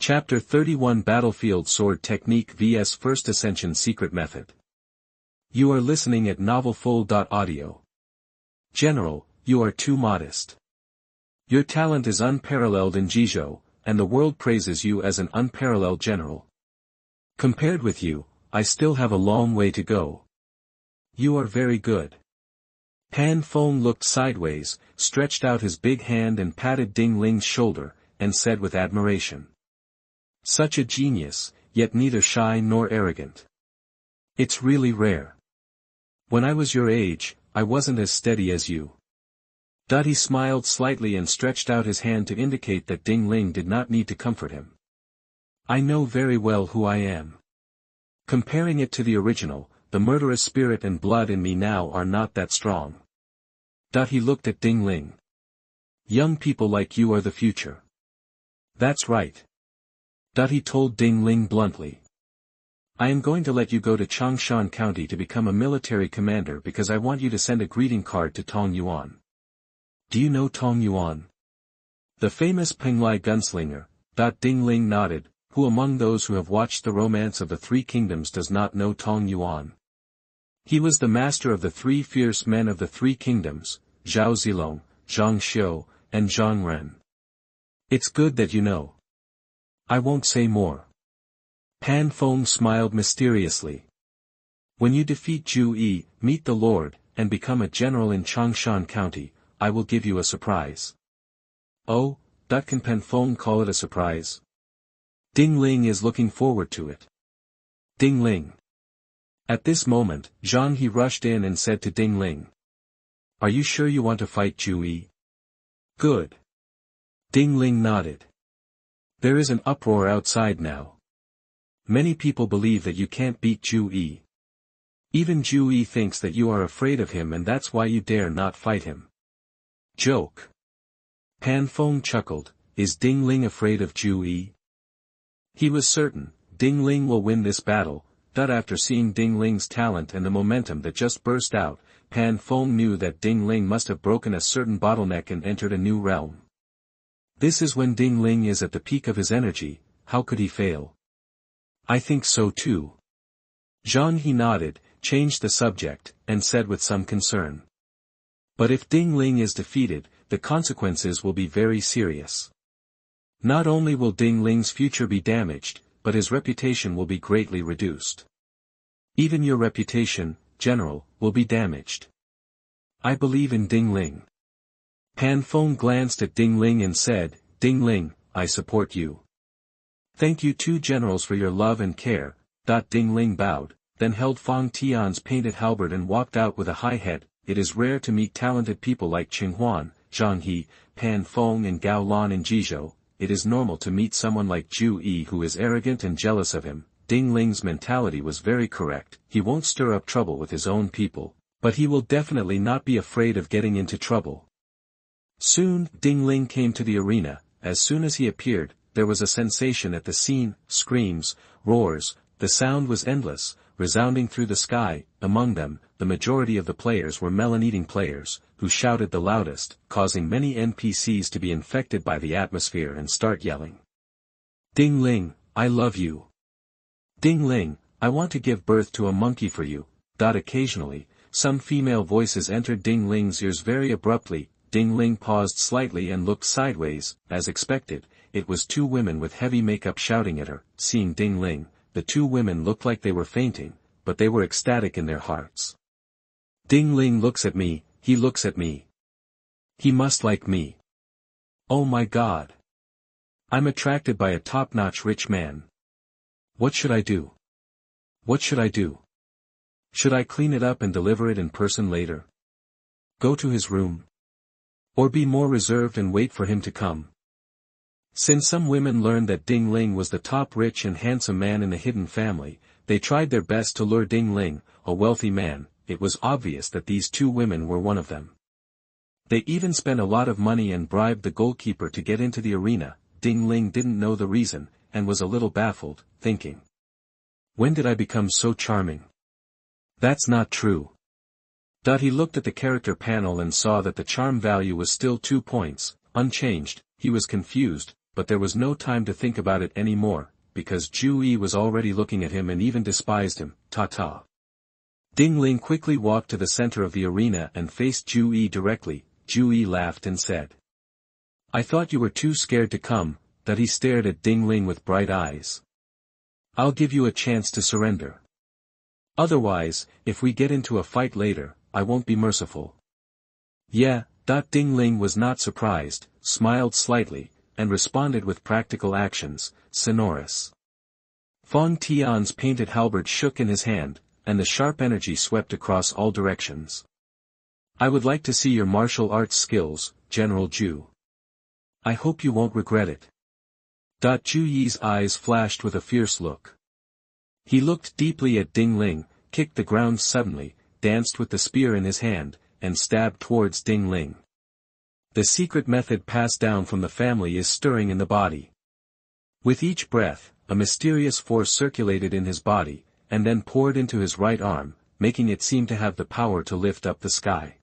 Chapter 31 Battlefield Sword Technique vs First Ascension Secret Method. You are listening at novelfull.audio. General, you are too modest. Your talent is unparalleled in Jizhou, and the world praises you as an unparalleled general. Compared with you, I still have a long way to go. You are very good. Tian Feng looked sideways, stretched out his big hand and patted Ding Ling's shoulder, and said with admiration. Such a genius, yet neither shy nor arrogant. It's really rare. When I was your age, I wasn't as steady as you. He smiled slightly and stretched out his hand to indicate that Ding Ling did not need to comfort him. I know very well who I am. Comparing it to the original, the murderous spirit and blood in me now are not that strong. He looked at Ding Ling. Young people like you are the future. That's right. He told Ding Ling bluntly. I am going to let you go to Changshan County to become a military commander because I want you to send a greeting card to Tong Yuan. Do you know Tong Yuan? The famous Penglai gunslinger. Ding Ling nodded. Who among those who have watched The Romance of the Three Kingdoms does not know Tong Yuan? He was the master of the three fierce men of the Three Kingdoms, Zhao Zilong, Zhang Xiu, and Zhang Ren. It's good that you know. I won't say more. Tian Feng smiled mysteriously. When you defeat Zhu Yi, meet the Lord, and become a general in Changshan County, I will give you a surprise. Oh, can Tian Feng call it a surprise? Ding Ling is looking forward to it. Ding Ling. At this moment, Zhang He rushed in and said to Ding Ling. Are you sure you want to fight Zhu Yi? Good. Ding Ling nodded. There is an uproar outside now. Many people believe that you can't beat Zhu Yi. Even Zhu Yi thinks that you are afraid of him and that's why you dare not fight him. Joke. Tian Feng chuckled, is Ding Ling afraid of Zhu Yi? He was certain, Ding Ling will win this battle. After seeing Ding Ling's talent and the momentum that just burst out, Tian Feng knew that Ding Ling must have broken a certain bottleneck and entered a new realm. This is when Ding Ling is at the peak of his energy, how could he fail? I think so too. Zhang He nodded, changed the subject, and said with some concern. But if Ding Ling is defeated, the consequences will be very serious. Not only will Ding Ling's future be damaged, but his reputation will be greatly reduced. Even your reputation, General, will be damaged. I believe in Ding Ling. Tian Feng glanced at Ding Ling and said, Ding Ling, I support you. Thank you two generals for your love and care. Ding Ling bowed, then held Fang Tian's painted halberd and walked out with a high head. It is rare to meet talented people like Qing Huan, Zhang He, Tian Feng and Gao Lan in Jizhou. It is normal to meet someone like Zhu Yi who is arrogant and jealous of him. Ding Ling's mentality was very correct. He won't stir up trouble with his own people, but he will definitely not be afraid of getting into trouble. Soon, Ding Ling came to the arena. As soon as he appeared, there was a sensation at the scene, screams, roars, the sound was endless, resounding through the sky. Among them, the majority of the players were melon-eating players, who shouted the loudest, causing many NPCs to be infected by the atmosphere and start yelling. Ding Ling, I love you. Ding Ling, I want to give birth to a monkey for you. Occasionally, some female voices entered Ding Ling's ears very abruptly. Ding Ling paused slightly and looked sideways. As expected, it was two women with heavy makeup shouting at her. Seeing Ding Ling, the two women looked like they were fainting, but they were ecstatic in their hearts. Ding Ling looks at me, he looks at me. He must like me. Oh my God. I'm attracted by a top-notch rich man. What should I do? What should I do? Should I clean it up and deliver it in person later? Go to his room? Or be more reserved and wait for him to come? Since some women learned that Ding Ling was the top rich and handsome man in the hidden family, they tried their best to lure Ding Ling, a wealthy man. It was obvious that these two women were one of them. They even spent a lot of money and bribed the goalkeeper to get into the arena. Ding Ling didn't know the reason, and was a little baffled, thinking. When did I become so charming? That's not true. He looked at the character panel and saw that the charm value was still 2 points, unchanged. He was confused. but there was no time to think about it anymore, because Zhu Yi was already looking at him and even despised him. Ta-ta. Ding Ling quickly walked to the center of the arena and faced Zhu Yi directly. Zhu Yi laughed and said, "I thought you were too scared to come." That he stared at Ding Ling with bright eyes. "I'll give you a chance to surrender. Otherwise, if we get into a fight later, I won't be merciful." "Yeah." Ding Ling was not surprised, smiled slightly, and responded with practical actions, sonorous. Feng Tian's painted halberd shook in his hand, and the sharp energy swept across all directions. "I would like to see your martial arts skills, General Zhu. I hope you won't regret it." Zhu Yi's eyes flashed with a fierce look. He looked deeply at Ding Ling, kicked the ground suddenly, danced with the spear in his hand, and stabbed towards Ding Ling. The secret method passed down from the family is stirring in the body. With each breath, a mysterious force circulated in his body, and then poured into his right arm, making it seem to have the power to lift up the sky.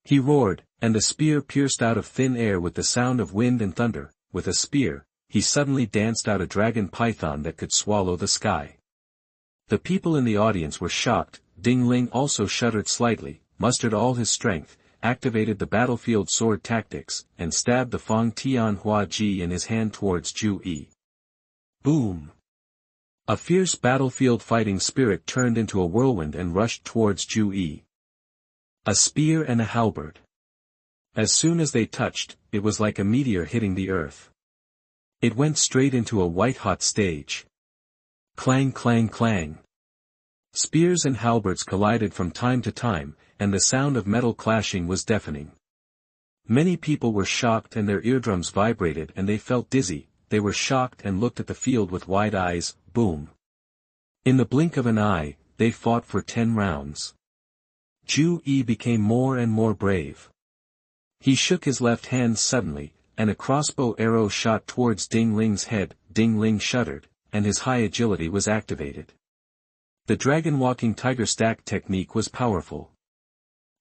He roared, and the spear pierced out of thin air with the sound of wind and thunder. With a spear, he suddenly danced out a dragon python that could swallow the sky. The people in the audience were shocked. Ding Ling also shuddered slightly, mustered all his strength, activated the battlefield sword tactics, and stabbed the Feng Tian Hua Ji in his hand towards Zhu Yi. Boom! A fierce battlefield fighting spirit turned into a whirlwind and rushed towards Zhu Yi. A spear and a halberd. As soon as they touched, it was like a meteor hitting the earth. It went straight into a white-hot stage. Clang clang clang. Spears and halberds collided from time to time, and the sound of metal clashing was deafening. Many people were shocked and their eardrums vibrated and they felt dizzy. They were shocked and looked at the field with wide eyes. Boom. In the blink of an eye, they fought for 10 rounds. Zhu Yi became more and more brave. He shook his left hand suddenly, and a crossbow arrow shot towards Ding Ling's head. Ding Ling shuddered, and his high agility was activated. The dragon-walking tiger stack technique was powerful.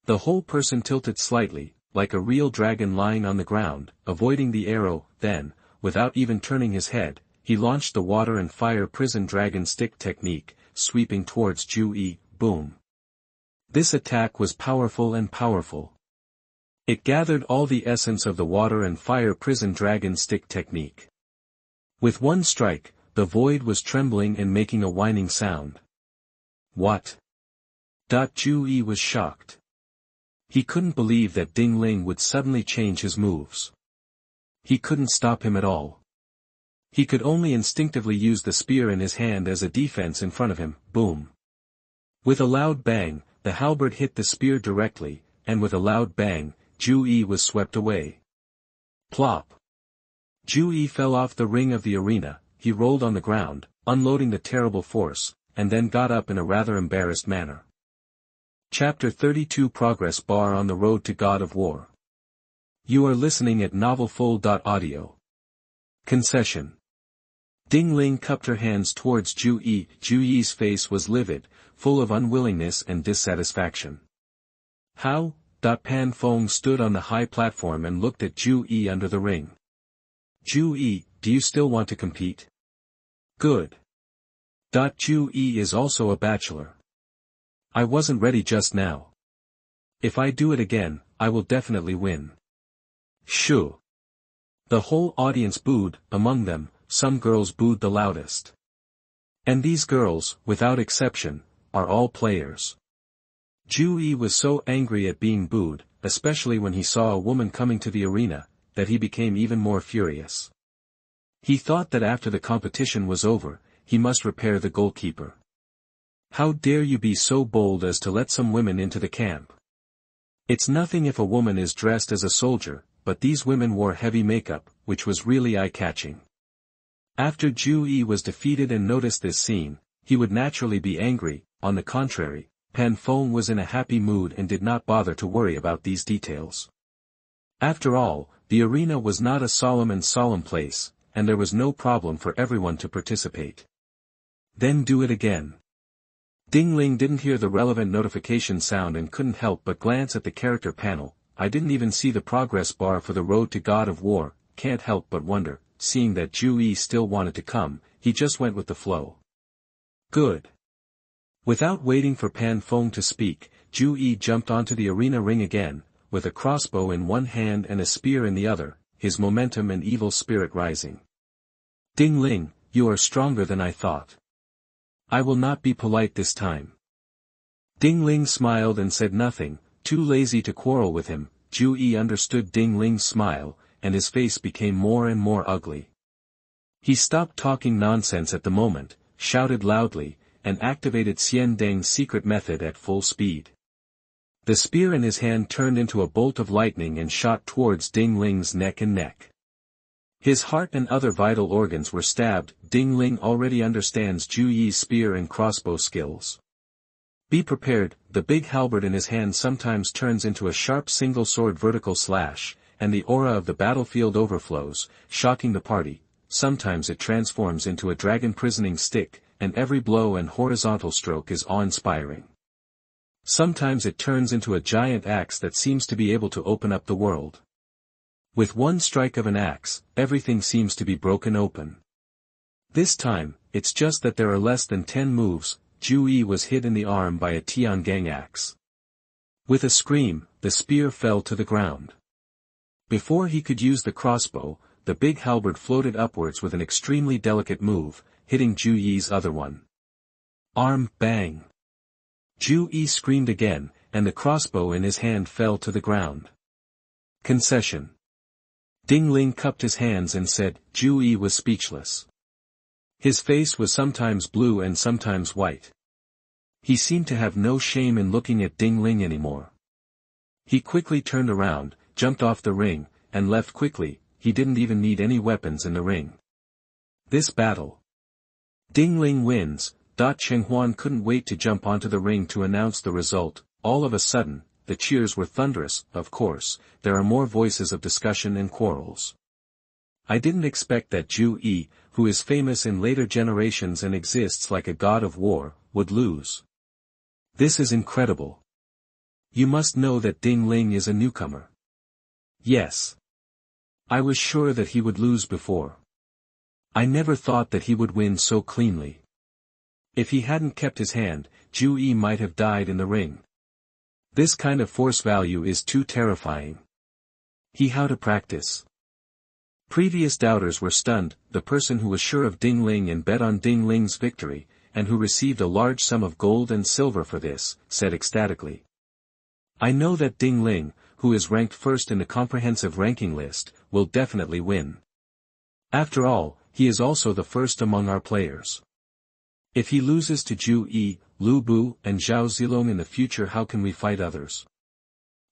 The whole person tilted slightly, like a real dragon lying on the ground, avoiding the arrow. Then, without even turning his head, he launched the water and fire prison dragon stick technique, sweeping towards Zhu Yi. Boom. This attack was powerful and powerful. It gathered all the essence of the water and fire prison dragon stick technique. With one strike, the void was trembling and making a whining sound. What? Zhu Yi was shocked. He couldn't believe that Ding Ling would suddenly change his moves. He couldn't stop him at all. He could only instinctively use the spear in his hand as a defense in front of him. Boom. With a loud bang, the halberd hit the spear directly, and with a loud bang, Zhu Yi was swept away. Plop. Zhu Yi fell off the ring of the arena. He rolled on the ground, unloading the terrible force, and then got up in a rather embarrassed manner. Chapter 32 Progress Bar on the Road to God of War. You are listening at novelfull.audio. Concession. Ding Ling cupped her hands towards Zhu Yi. Zhu Yi's face was livid, full of unwillingness and dissatisfaction. How? Tian Feng stood on the high platform and looked at Zhu Yi under the ring. Zhu Yi, do you still want to compete? Good. Zhu Yi is also a bachelor. I wasn't ready just now. If I do it again, I will definitely win. Shoo. The whole audience booed. Among them, some girls booed the loudest. And these girls, without exception, are all players. Zhu Yi was so angry at being booed, especially when he saw a woman coming to the arena, that he became even more furious. He thought that after the competition was over, he must repair the goalkeeper. How dare you be so bold as to let some women into the camp? It's nothing if a woman is dressed as a soldier, but these women wore heavy makeup, which was really eye-catching. After Zhu Yi was defeated and noticed this scene, he would naturally be angry. On the contrary, Tian Feng was in a happy mood and did not bother to worry about these details. After all, the arena was not a solemn place, and there was no problem for everyone to participate. Then do it again. Ding Ling didn't hear the relevant notification sound and couldn't help but glance at the character panel. I didn't even see the progress bar for the road to God of War. Can't help but wonder, seeing that Zhu Yi still wanted to come, he just went with the flow. Good. Without waiting for Tian Feng to speak, Zhu Yi jumped onto the arena ring again, with a crossbow in one hand and a spear in the other, his momentum and evil spirit rising. Ding Ling, you are stronger than I thought. I will not be polite this time. Ding Ling smiled and said nothing, too lazy to quarrel with him. Zhu Yi understood Ding Ling's smile, and his face became more and more ugly. He stopped talking nonsense at the moment, shouted loudly, and activated Xian Deng's secret method at full speed. The spear in his hand turned into a bolt of lightning and shot towards Ding Ling's neck and neck. His heart and other vital organs were stabbed. Ding Ling already understands Zhu Yi's spear and crossbow skills. Be prepared, the big halberd in his hand sometimes turns into a sharp single-sword vertical slash, and the aura of the battlefield overflows, shocking the party. Sometimes it transforms into a dragon-prisoning stick, and every blow and horizontal stroke is awe-inspiring. Sometimes it turns into a giant axe that seems to be able to open up the world. With one strike of an axe, everything seems to be broken open. This time, it's just that there are less than 10 moves. Zhu Yi was hit in the arm by a Tiangang axe. With a scream, the spear fell to the ground. Before he could use the crossbow, the big halberd floated upwards with an extremely delicate move, hitting Zhu Yi's other one. Arm, bang! Zhu Yi screamed again, and the crossbow in his hand fell to the ground. Concession. Ding Ling cupped his hands and said. Zhu Yi was speechless. His face was sometimes blue and sometimes white. He seemed to have no shame in looking at Ding Ling anymore. He quickly turned around, jumped off the ring, and left quickly. He didn't even need any weapons in the ring. This battle. Ding Ling wins. Cheng Huan couldn't wait to jump onto the ring to announce the result. All of a sudden, the cheers were thunderous. Of course, there are more voices of discussion and quarrels. I didn't expect that Zhu Yi, who is famous in later generations and exists like a god of war, would lose. This is incredible. You must know that Ding Ling is a newcomer. Yes. I was sure that he would lose before. I never thought that he would win so cleanly. If he hadn't kept his hand, Zhu Yi might have died in the ring. This kind of force value is too terrifying. How to practice. Previous doubters were stunned. The person who was sure of Ding Ling and bet on Ding Ling's victory, and who received a large sum of gold and silver for this, said ecstatically. I know that Ding Ling, who is ranked first in the comprehensive ranking list, will definitely win. After all, he is also the first among our players. If he loses to Zhu Yi, Lu Bu, and Zhao Zilong in the future, how can we fight others?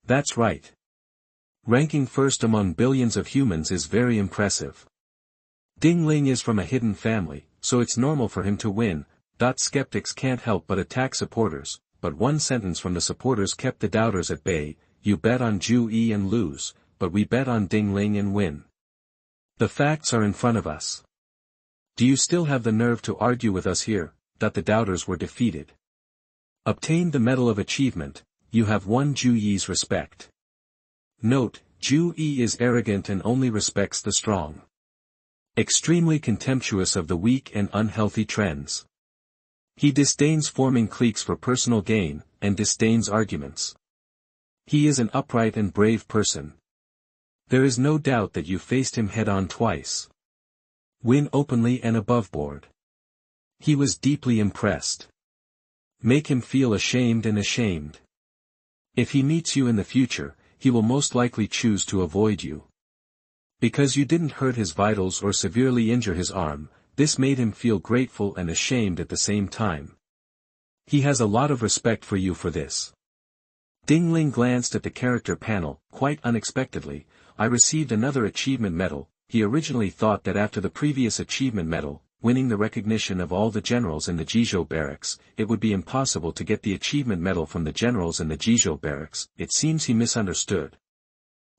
That's right. Ranking first among billions of humans is very impressive. Ding Ling is from a hidden family, so it's normal for him to win. Skeptics can't help but attack supporters, but one sentence from the supporters kept the doubters at bay. You bet on Zhu Yi and lose, but we bet on Ding Ling and win. The facts are in front of us. Do you still have the nerve to argue with us here? The doubters were defeated. Obtained the Medal of Achievement. You have won Zhu Yi's respect. Note, Zhu Yi is arrogant and only respects the strong. Extremely contemptuous of the weak and unhealthy trends. He disdains forming cliques for personal gain, and disdains arguments. He is an upright and brave person. There is no doubt that you faced him head-on twice. Win openly and above board. He was deeply impressed. Make him feel ashamed and ashamed. If he meets you in the future, he will most likely choose to avoid you. Because you didn't hurt his vitals or severely injure his arm, this made him feel grateful and ashamed at the same time. He has a lot of respect for you for this. Ding Ling glanced at the character panel. Quite unexpectedly, I received another achievement medal. He originally thought that after the previous achievement medal, winning the recognition of all the generals in the Jizhou barracks, it would be impossible to get the achievement medal from the generals in the Jizhou barracks. It seems he misunderstood.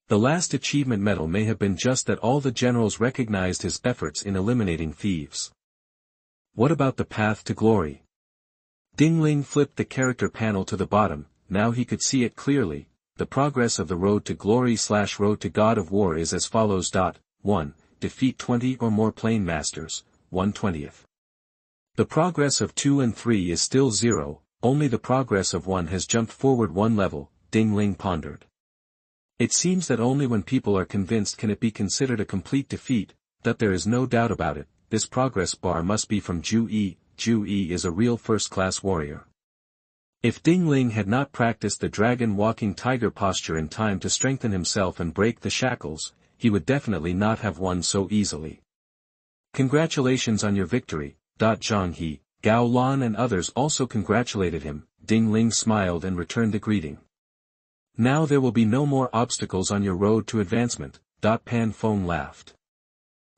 The last achievement medal may have been just that all the generals recognized his efforts in eliminating thieves. What about the path to glory? Ding Ling flipped the character panel to the bottom. Now he could see it clearly. The progress of the road to glory / road to God of War is as follows. 1. defeat 20 or more plane masters, 1/20. The progress of 2 and 3 is still 0, only the progress of 1 has jumped forward 1 level, Ding Ling pondered. It seems that only when people are convinced can it be considered a complete defeat, that there is no doubt about it. This progress bar must be from Zhu Yi. Zhu Yi is a real first-class warrior. If Ding Ling had not practiced the dragon-walking tiger posture in time to strengthen himself and break the shackles, he would definitely not have won so easily. Congratulations on your victory, Zhang He, Gao Lan and others also congratulated him. Ding Ling smiled and returned the greeting. Now there will be no more obstacles on your road to advancement, Pan Feng laughed.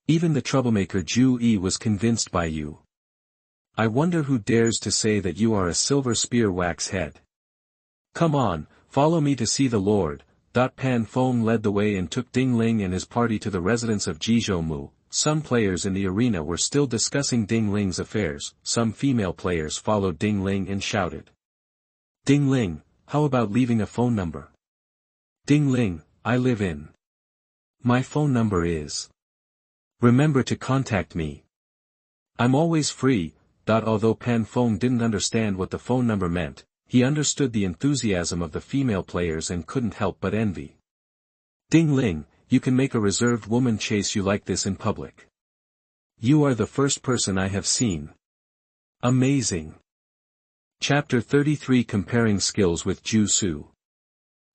Even the troublemaker Zhu Yi was convinced by you. I wonder who dares to say that you are a silver spear wax head. Come on, follow me to see the Lord. Pan Feng led the way and took Ding Ling and his party to the residence of Jizhou. Some players in the arena were still discussing Ding Ling's affairs. Some female players followed Ding Ling and shouted. Ding Ling, how about leaving a phone number? Ding Ling, I live in. My phone number is. Remember to contact me. I'm always free. Although Pan Feng didn't understand what the phone number meant, he understood the enthusiasm of the female players and couldn't help but envy. Ding Ling, you can make a reserved woman chase you like this in public. You are the first person I have seen. Amazing. Chapter 33 Comparing Skills with Jizhou.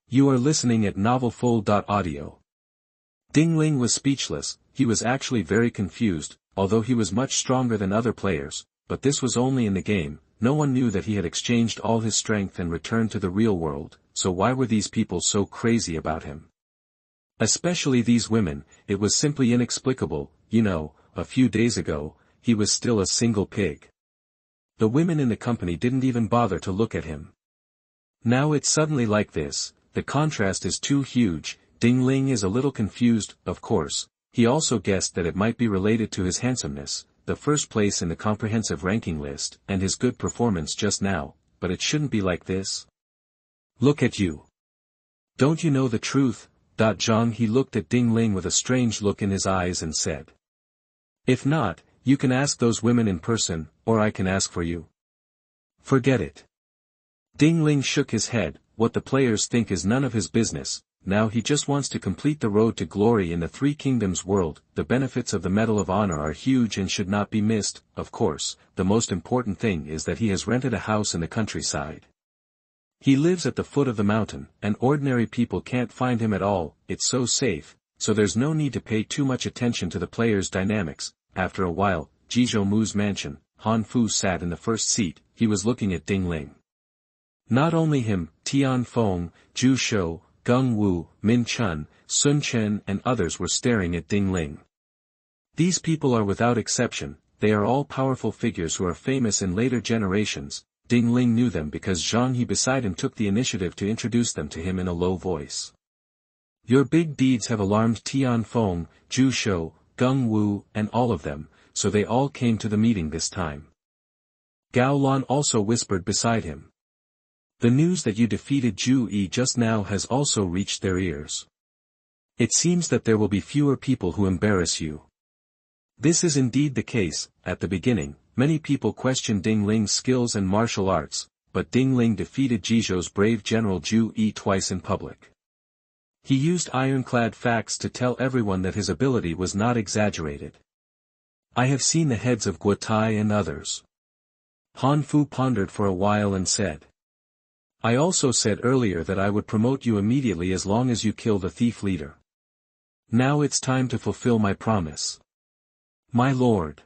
You are listening at novelfull.audio. Ding Ling was speechless. He was actually very confused, although he was much stronger than other players. But this was only in the game. No one knew that he had exchanged all his strength and returned to the real world, so why were these people so crazy about him? Especially these women, it was simply inexplicable. A few days ago, he was still a single pig. The women in the company didn't even bother to look at him. Now it's suddenly like this, the contrast is too huge. Ding Ling is a little confused, of course. He also guessed that it might be related to his handsomeness, the first place in the comprehensive ranking list, and his good performance just now, but it shouldn't be like this. Look at you. Don't you know the truth? Zhang He looked at Ding Ling with a strange look in his eyes and said. If not, you can ask those women in person, or I can ask for you. Forget it. Ding Ling shook his head. What the players think is none of his business. Now he just wants to complete the road to glory in the Three Kingdoms world. The benefits of the Medal of Honor are huge and should not be missed. Of course, the most important thing is that he has rented a house in the countryside. He lives at the foot of the mountain, and ordinary people can't find him at all. It's so safe, so there's no need to pay too much attention to the players' dynamics. After a while, Jizhou's mansion, Han Fu sat in the first seat. He was looking at Ding Ling. Not only him, Tian Feng, Zhu, Geng Wu, Min Chun, Sun Chen and others were staring at Ding Ling. These people are without exception, they are all powerful figures who are famous in later generations. Ding Ling knew them because Zhang He beside him took the initiative to introduce them to him in a low voice. Your big deeds have alarmed Tian Feng, Zhu, Geng Wu and all of them, so they all came to the meeting this time. Gao Lan also whispered beside him. The news that you defeated Zhu Yi just now has also reached their ears. It seems that there will be fewer people who embarrass you. This is indeed the case. At the beginning, many people questioned Ding Ling's skills and martial arts, but Ding Ling defeated Jizhou's brave general Zhu Yi twice in public. He used ironclad facts to tell everyone that his ability was not exaggerated. I have seen the heads of Guotai and others. Han Fu pondered for a while and said. I also said earlier that I would promote you immediately as long as you kill the thief leader. Now it's time to fulfill my promise. My lord.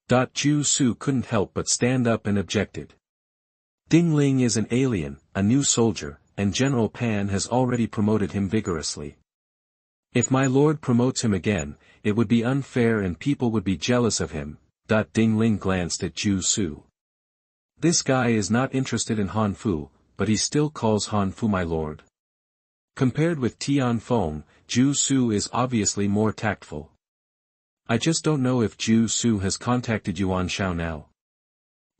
Zhu couldn't help but stand up and objected. Ding Ling is an alien, a new soldier, and General Pan has already promoted him vigorously. If my lord promotes him again, it would be unfair and people would be jealous of him. Ding Ling glanced at Zhu. This guy is not interested in Han Fu, but he still calls Han Fu my lord. Compared with Tian Feng, Zhu is obviously more tactful. I just don't know if Zhu has contacted Yuan Shao now.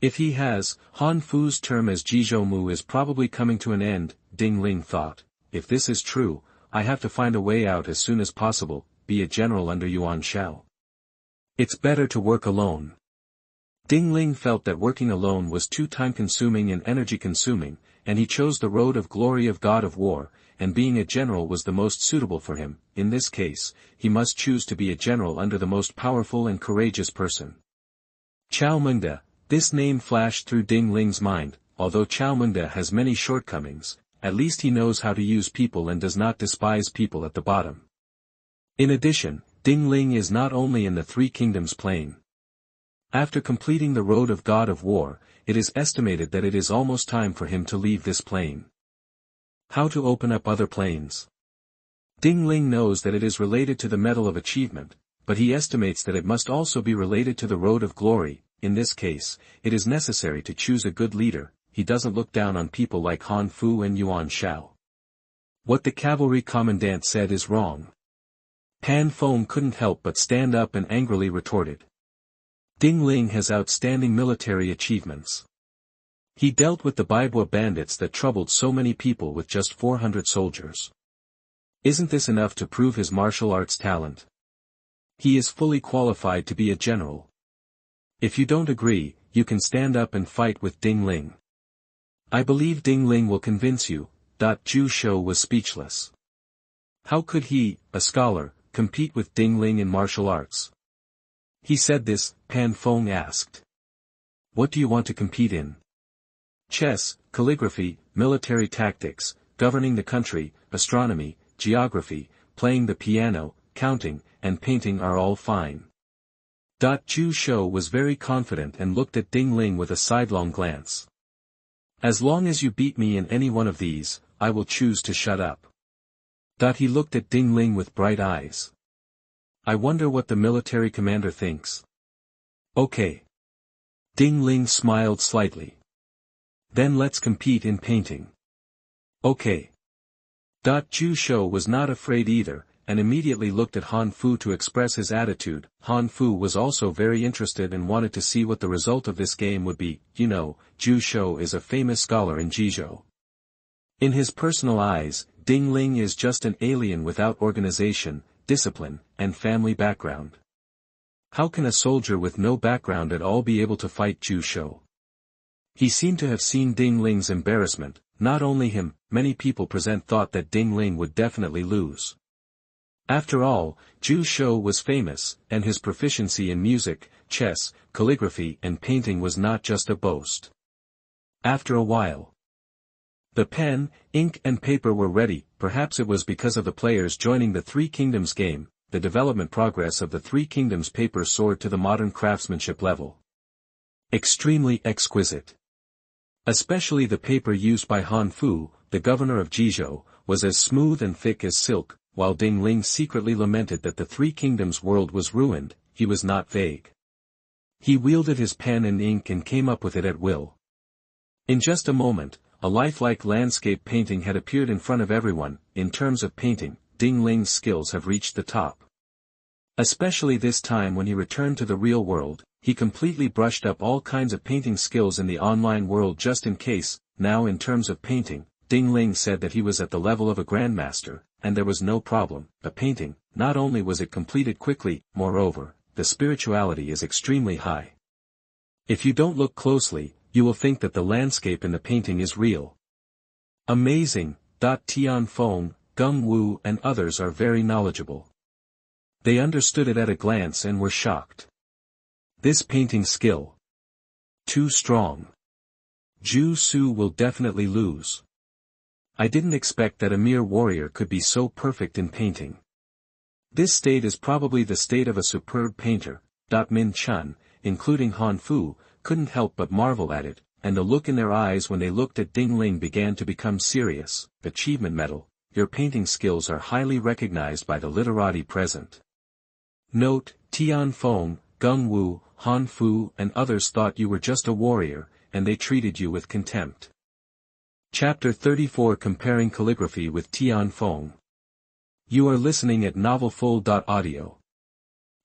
If he has, Han Fu's term as Jizhou is probably coming to an end, Ding Ling thought. If this is true, I have to find a way out as soon as possible. be a general under Yuan Shao. It's better to work alone. Ding Ling felt that working alone was too time-consuming and energy-consuming, and he chose the road of glory of God of War, and being a general was the most suitable for him. In this case, he must choose to be a general under the most powerful and courageous person. Chao Mengde, this name flashed through Ding Ling's mind. Although Chao Mengde has many shortcomings, at least he knows how to use people and does not despise people at the bottom. In addition, Ding Ling is not only in the Three Kingdoms plane. After completing the Road of God of War, it is estimated that it is almost time for him to leave this plane. How to open up other planes? Ding Ling knows that it is related to the Medal of Achievement, but he estimates that it must also be related to the Road of Glory. In this case, it is necessary to choose a good leader. He doesn't look down on people like Han Fu and Yuan Shao. What the cavalry commandant said is wrong. Tian Feng couldn't help but stand up and angrily retorted. Ding Ling has outstanding military achievements. He dealt with the Baibua bandits that troubled so many people with just 400 soldiers. Isn't this enough to prove his martial arts talent? He is fully qualified to be a general. If you don't agree, you can stand up and fight with Ding Ling. I believe Ding Ling will convince you. Zhou was speechless. How could he, a scholar, compete with Ding Ling in martial arts? He said this. Tian Feng asked. What do you want to compete in? Chess, calligraphy, military tactics, governing the country, astronomy, geography, playing the piano, counting, and painting are all fine. Zhou was very confident and looked at Ding Ling with a sidelong glance. As long as you beat me in any one of these, I will choose to shut up. He looked at Ding Ling with bright eyes. I wonder what the military commander thinks. Okay. Ding Ling smiled slightly. Then let's compete in painting. Okay. Zhou was not afraid either, and immediately looked at Han Fu to express his attitude. Han Fu was also very interested and wanted to see what the result of this game would be. You know, Zhou is a famous scholar in Jizhou. In his personal eyes, Ding Ling is just an alien without organization, discipline, and family background. How can a soldier with no background at all be able to fight Zhou? He seemed to have seen Ding Ling's embarrassment. Not only him, many people present thought that Ding Ling would definitely lose. After all, Zhou was famous, and his proficiency in music, chess, calligraphy and painting was not just a boast. After a while, the pen, ink and paper were ready. Perhaps it was because of the players joining the Three Kingdoms game. The development progress of the Three Kingdoms paper soared to the modern craftsmanship level. Extremely exquisite. Especially the paper used by Han Fu, the governor of Jizhou, was as smooth and thick as silk. While Ding Ling secretly lamented that the Three Kingdoms world was ruined, he was not vague. He wielded his pen and ink and came up with it at will. In just a moment, a lifelike landscape painting had appeared in front of everyone. In terms of painting, Ding Ling's skills have reached the top. Especially this time when he returned to the real world, he completely brushed up all kinds of painting skills in the online world just in case. Now in terms of painting, Ding Ling said that he was at the level of a grandmaster, and there was no problem. A painting, not only was it completed quickly, moreover, the spirituality is extremely high. If you don't look closely, you will think that the landscape in the painting is real. Amazing. Tian Feng, Gung Wu and others are very knowledgeable. They understood it at a glance and were shocked. This painting skill. Too strong. Zhu will definitely lose. I didn't expect that a mere warrior could be so perfect in painting. This state is probably the state of a superb painter. Min Chun, including Han Fu, couldn't help but marvel at it, and the look in their eyes when they looked at Ding Ling began to become serious. Achievement medal. Your painting skills are highly recognized by the literati present. Note, Tian Feng, Gung Wu, Han Fu and others thought you were just a warrior, and they treated you with contempt. Chapter 34 Comparing Calligraphy with Tian Feng. You are listening at novelfull.audio.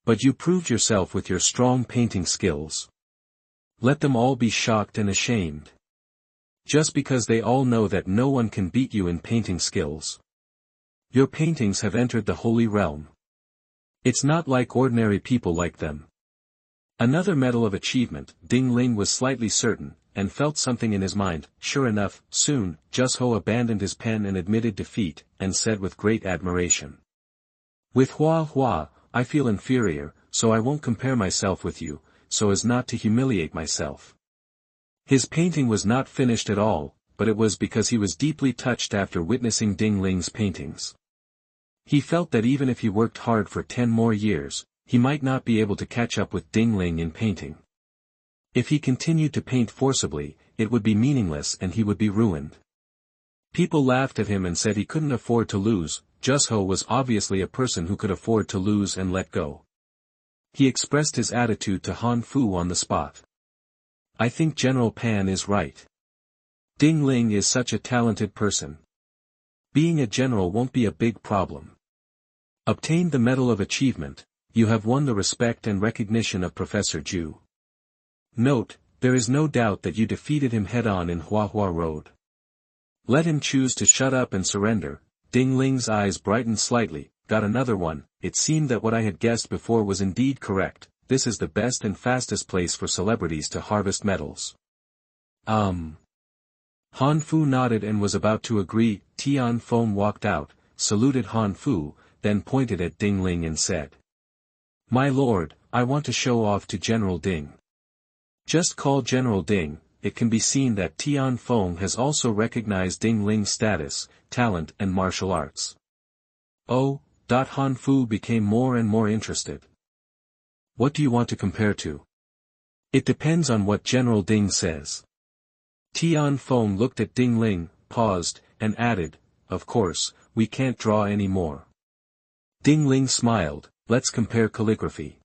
But you proved yourself with your strong painting skills. Let them all be shocked and ashamed. Just because they all know that no one can beat you in painting skills. Your paintings have entered the holy realm. It's not like ordinary people like them. Another medal of achievement. Ding Ling was slightly certain, and felt something in his mind. Sure enough, soon, Jizhou abandoned his pen and admitted defeat, and said with great admiration. With Hua Hua, I feel inferior, so I won't compare myself with you, so as not to humiliate myself. His painting was not finished at all, but it was because he was deeply touched after witnessing Ding Ling's paintings. He felt that even if he worked hard for 10 more years, he might not be able to catch up with Ding Ling in painting. If he continued to paint forcibly, it would be meaningless and he would be ruined. People laughed at him and said he couldn't afford to lose. Jizhou was obviously a person who could afford to lose and let go. He expressed his attitude to Han Fu on the spot. I think General Pan is right. Ding Ling is such a talented person. Being a general won't be a big problem. Obtained the Medal of Achievement, you have won the respect and recognition of Professor Zhu. Note, there is no doubt that you defeated him head-on in Huahua Road. Let him choose to shut up and surrender. Ding Ling's eyes brightened slightly. Got another one. It seemed that what I had guessed before was indeed correct. This is the best and fastest place for celebrities to harvest medals. Han Fu nodded and was about to agree. Tian Feng walked out, saluted Han Fu, then pointed at Ding Ling and said, My lord, I want to show off to General Ding. Just call General Ding. It can be seen that Tian Feng has also recognized Ding Ling's status, talent and martial arts. Oh, Han Fu became more and more interested. What do you want to compare to? It depends on what General Ding says. Tian Feng looked at Ding Ling, paused, and added, Of course, we can't draw any more. Ding Ling smiled, let's compare calligraphy.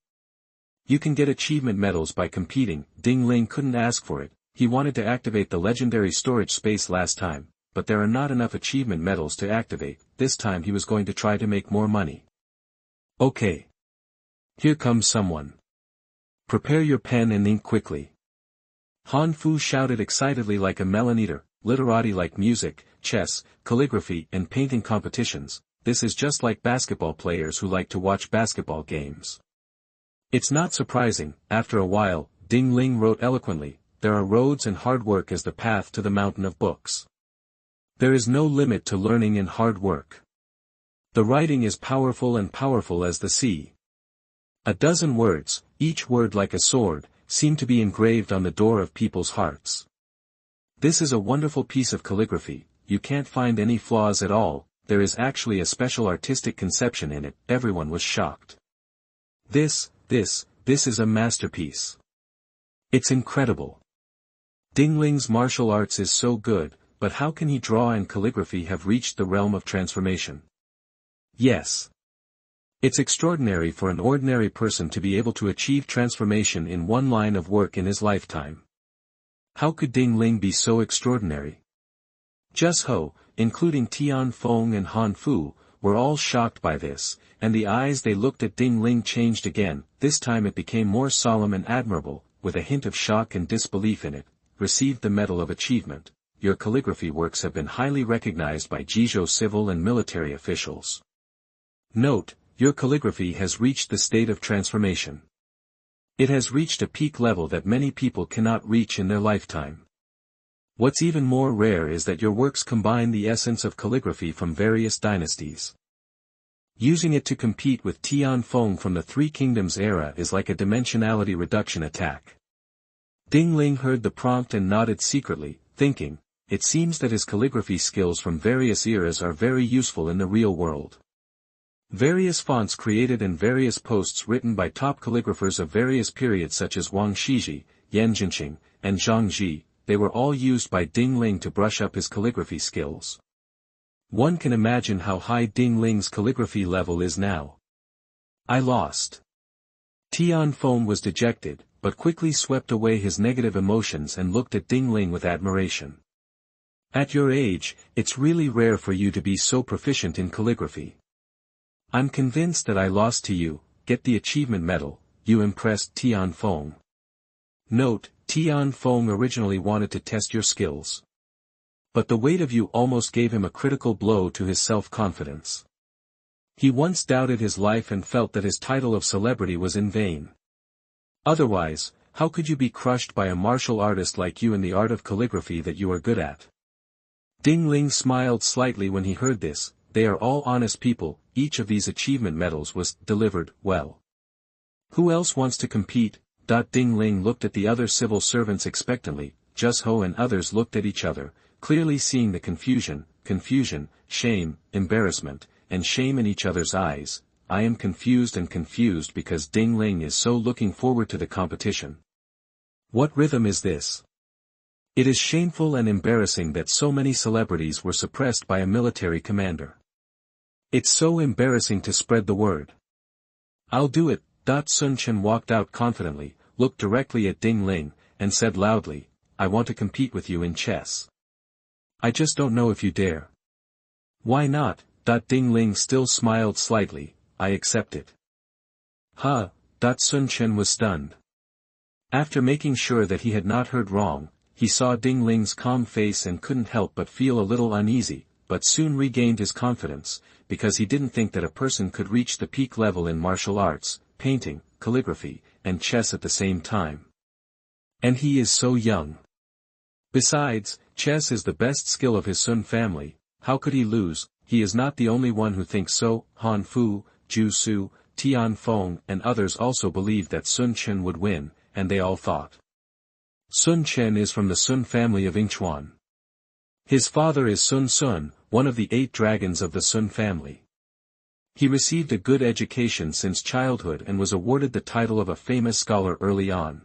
You can get achievement medals by competing. Ding Ling couldn't ask for it. He wanted to activate the legendary storage space last time, but there are not enough achievement medals to activate. This time he was going to try to make more money. Okay. Here comes someone. Prepare your pen and ink quickly. Han Fu shouted excitedly like a melon eater, literati like music, chess, calligraphy and painting competitions. This is just like basketball players who like to watch basketball games. It's not surprising. After a while, Ding Ling wrote eloquently, There are roads and hard work as the path to the mountain of books. There is no limit to learning and hard work. The writing is powerful and powerful as the sea. A dozen words, each word like a sword, seem to be engraved on the door of people's hearts. This is a wonderful piece of calligraphy. You can't find any flaws at all. There is actually a special artistic conception in it. Everyone was shocked. This is a masterpiece. It's incredible. Ding Ling's martial arts is so good, but how can he draw and calligraphy have reached the realm of transformation? Yes. It's extraordinary for an ordinary person to be able to achieve transformation in one line of work in his lifetime. How could Ding Ling be so extraordinary? Jizhou, including Tian Feng and Han Fu, were all shocked by this, and the eyes they looked at Ding Ling changed again. This time it became more solemn and admirable, with a hint of shock and disbelief in it. Received the Medal of Achievement. Your calligraphy works have been highly recognized by Jizhou civil and military officials. Note, your calligraphy has reached the state of transformation. It has reached a peak level that many people cannot reach in their lifetime. What's even more rare is that your works combine the essence of calligraphy from various dynasties. Using it to compete with Tian Feng from the Three Kingdoms era is like a dimensionality reduction attack. Ding Ling heard the prompt and nodded secretly, thinking, it seems that his calligraphy skills from various eras are very useful in the real world. Various fonts created and various posts written by top calligraphers of various periods such as Wang Shiji, Yan Jinqing, and Zhang Ji, they were all used by Ding Ling to brush up his calligraphy skills. One can imagine how high Ding Ling's calligraphy level is now. I lost. Tian Feng was dejected, but quickly swept away his negative emotions and looked at Ding Ling with admiration. At your age, it's really rare for you to be so proficient in calligraphy. I'm convinced that I lost to you. Get the achievement medal. You impressed Tian Feng. Note, Tian Feng originally wanted to test your skills. But the weight of you almost gave him a critical blow to his self-confidence. He once doubted his life and felt that his title of celebrity was in vain. Otherwise, how could you be crushed by a martial artist like you in the art of calligraphy that you are good at? Ding Ling smiled slightly when he heard this. They are all honest people, each of these achievement medals was delivered well. Who else wants to compete? Ding Ling looked at the other civil servants expectantly. Jizhou and others looked at each other, clearly seeing the confusion, shame, embarrassment, and shame in each other's eyes. I am confused because Ding Ling is so looking forward to the competition. What rhythm is this? It is shameful and embarrassing that so many celebrities were suppressed by a military commander. It's so embarrassing to spread the word. I'll do it. Sun Chen walked out confidently, looked directly at Ding Ling, and said loudly, I want to compete with you in chess. I just don't know if you dare. Why not? Ding Ling still smiled slightly. I accept it. Huh? Sun Chen was stunned. After making sure that he had not heard wrong, he saw Ding Ling's calm face and couldn't help but feel a little uneasy, but soon regained his confidence, because he didn't think that a person could reach the peak level in martial arts, painting, calligraphy, and chess at the same time. And he is so young. Besides, chess is the best skill of his Sun family. How could he lose? He is not the only one who thinks so. Han Fu, Zhu, Tian Feng and others also believed that Sun Chen would win, and they all thought. Sun Chen is from the Sun family of Yingchuan. His father is Sun, one of the 8 dragons of the Sun family. He received a good education since childhood and was awarded the title of a famous scholar early on.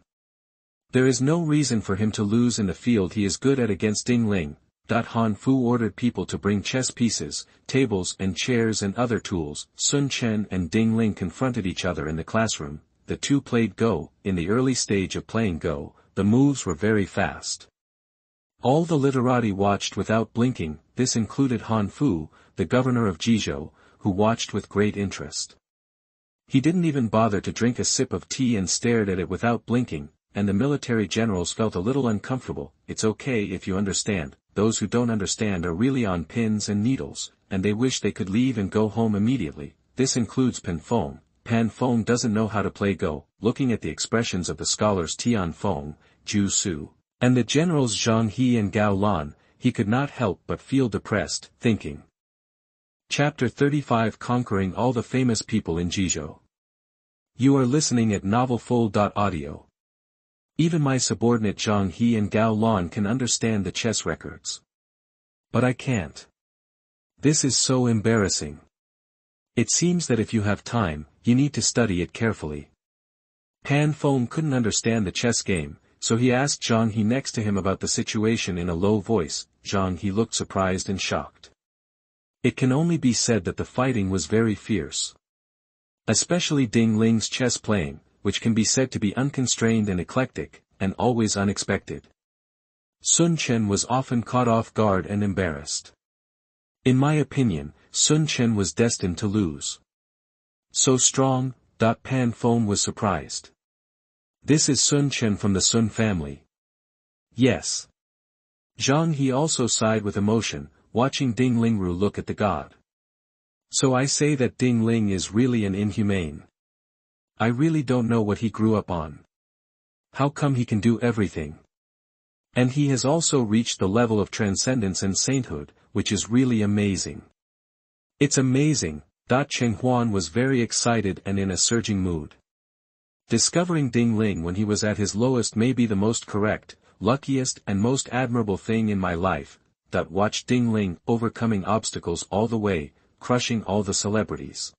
There is no reason for him to lose in the field he is good at against Ding Ling. Han Fu ordered people to bring chess pieces, tables and chairs and other tools. Sun Chen and Ding Ling confronted each other in the classroom. The two played Go. In the early stage of playing Go, the moves were very fast. All the literati watched without blinking. This included Han Fu, the governor of Jizhou, who watched with great interest. He didn't even bother to drink a sip of tea and stared at it without blinking, and the military generals felt a little uncomfortable. It's okay if you understand. Those who don't understand are really on pins and needles, and they wish they could leave and go home immediately. This includes Pan Feng. Pan Feng doesn't know how to play Go. Looking at the expressions of the scholars Tian Feng, Zhu, and the generals Zhang He and Gao Lan, he could not help but feel depressed, thinking. Chapter 35 Conquering all the famous people in Jizhou. You are listening at novelfull.audio. Even my subordinate Zhang He and Gao Lan can understand the chess records. But I can't. This is so embarrassing. It seems that if you have time, you need to study it carefully. Pan Feng couldn't understand the chess game, so he asked Zhang He next to him about the situation in a low voice. Zhang He looked surprised and shocked. It can only be said that the fighting was very fierce. Especially Ding Ling's chess playing, which can be said to be unconstrained and eclectic, and always unexpected. Sun Chen was often caught off guard and embarrassed. In my opinion, Sun Chen was destined to lose. So strong. Pan Feng was surprised. This is Sun Chen from the Sun family. Yes. Zhang He also sighed with emotion, watching Ding Lingru look at the god. So I say that Ding Ling is really an inhumane. I really don't know what he grew up on. How come he can do everything? And he has also reached the level of transcendence and sainthood, which is really amazing. It's amazing. Cheng Huan was very excited and in a surging mood. Discovering Ding Ling when he was at his lowest may be the most correct, luckiest and most admirable thing in my life. Watch Ding Ling overcoming obstacles all the way, crushing all the celebrities.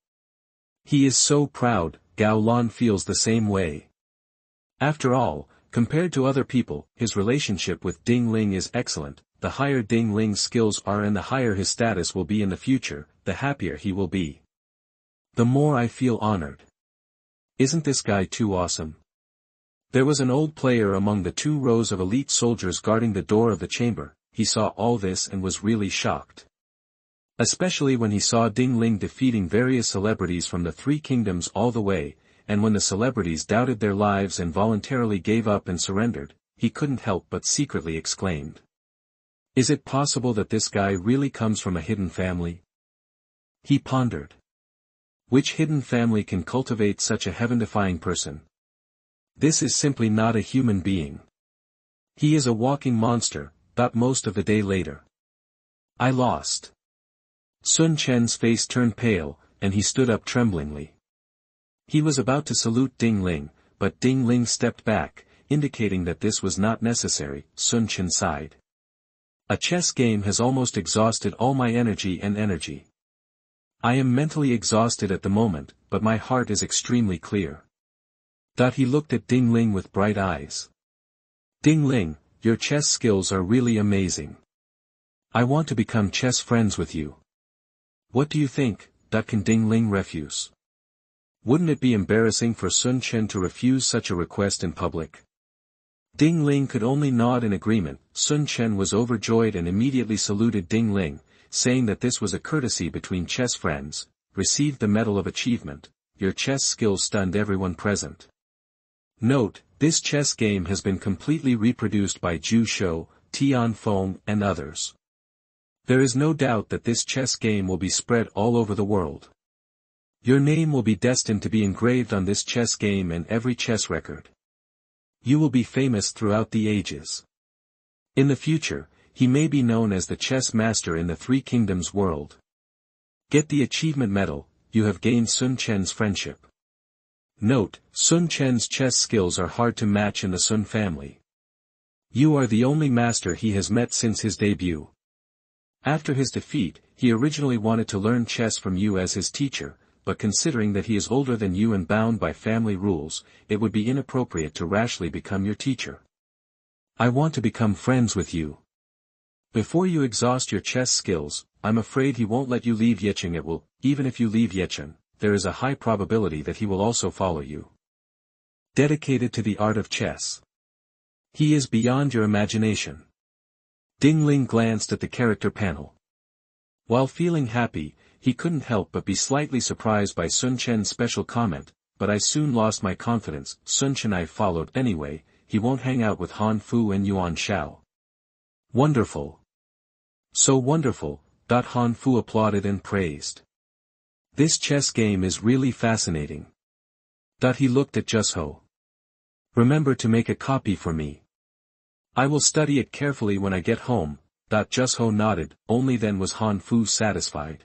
He is so proud. Gao Lan feels the same way. After all, compared to other people, his relationship with Ding Ling is excellent. The higher Ding Ling's skills are and the higher his status will be in the future, the happier he will be. The more I feel honored. Isn't this guy too awesome? There was an old player among the 2 rows of elite soldiers guarding the door of the chamber. He saw all this and was really shocked. Especially when he saw Ding Ling defeating various celebrities from the 3 kingdoms all the way, and when the celebrities doubted their lives and voluntarily gave up and surrendered, he couldn't help but secretly exclaimed. Is it possible that this guy really comes from a hidden family? He pondered. Which hidden family can cultivate such a heaven-defying person? This is simply not a human being. He is a walking monster, thought most of the day later. I lost. Sun Chen's face turned pale, and he stood up tremblingly. He was about to salute Ding Ling, but Ding Ling stepped back, indicating that this was not necessary. Sun Chen sighed. A chess game has almost exhausted all my energy and energy. I am mentally exhausted at the moment, but my heart is extremely clear. He looked at Ding Ling with bright eyes. Ding Ling, your chess skills are really amazing. I want to become chess friends with you. What do you think? Can Ding Ling refuse? Wouldn't it be embarrassing for Sun Chen to refuse such a request in public? Ding Ling could only nod in agreement. Sun Chen was overjoyed and immediately saluted Ding Ling, saying that this was a courtesy between chess friends. Received the Medal of Achievement. Your chess skills stunned everyone present. Note, this chess game has been completely reproduced by Jizhou, Tian Feng and others. There is no doubt that this chess game will be spread all over the world. Your name will be destined to be engraved on this chess game and every chess record. You will be famous throughout the ages. In the future, he may be known as the chess master in the Three Kingdoms world. Get the achievement medal. You have gained Sun Chen's friendship. Note, Sun Chen's chess skills are hard to match in the Sun family. You are the only master he has met since his debut. After his defeat, he originally wanted to learn chess from you as his teacher, but considering that he is older than you and bound by family rules, it would be inappropriate to rashly become your teacher. I want to become friends with you. Before you exhaust your chess skills, I'm afraid he won't let you leave Yeqing. It will, even if you leave Yeqing, there is a high probability that he will also follow you. Dedicated to the art of chess. He is beyond your imagination. Ding Ling glanced at the character panel. While feeling happy, he couldn't help but be slightly surprised by Sun Chen's special comment, but I soon lost my confidence. Sun Chen I followed anyway. He won't hang out with Han Fu and Yuan Shao. Wonderful. So wonderful, Han Fu applauded and praised. This chess game is really fascinating. He looked at Jizhou. Remember to make a copy for me. I will study it carefully when I get home. Jizhou nodded, only then was Han Fu satisfied.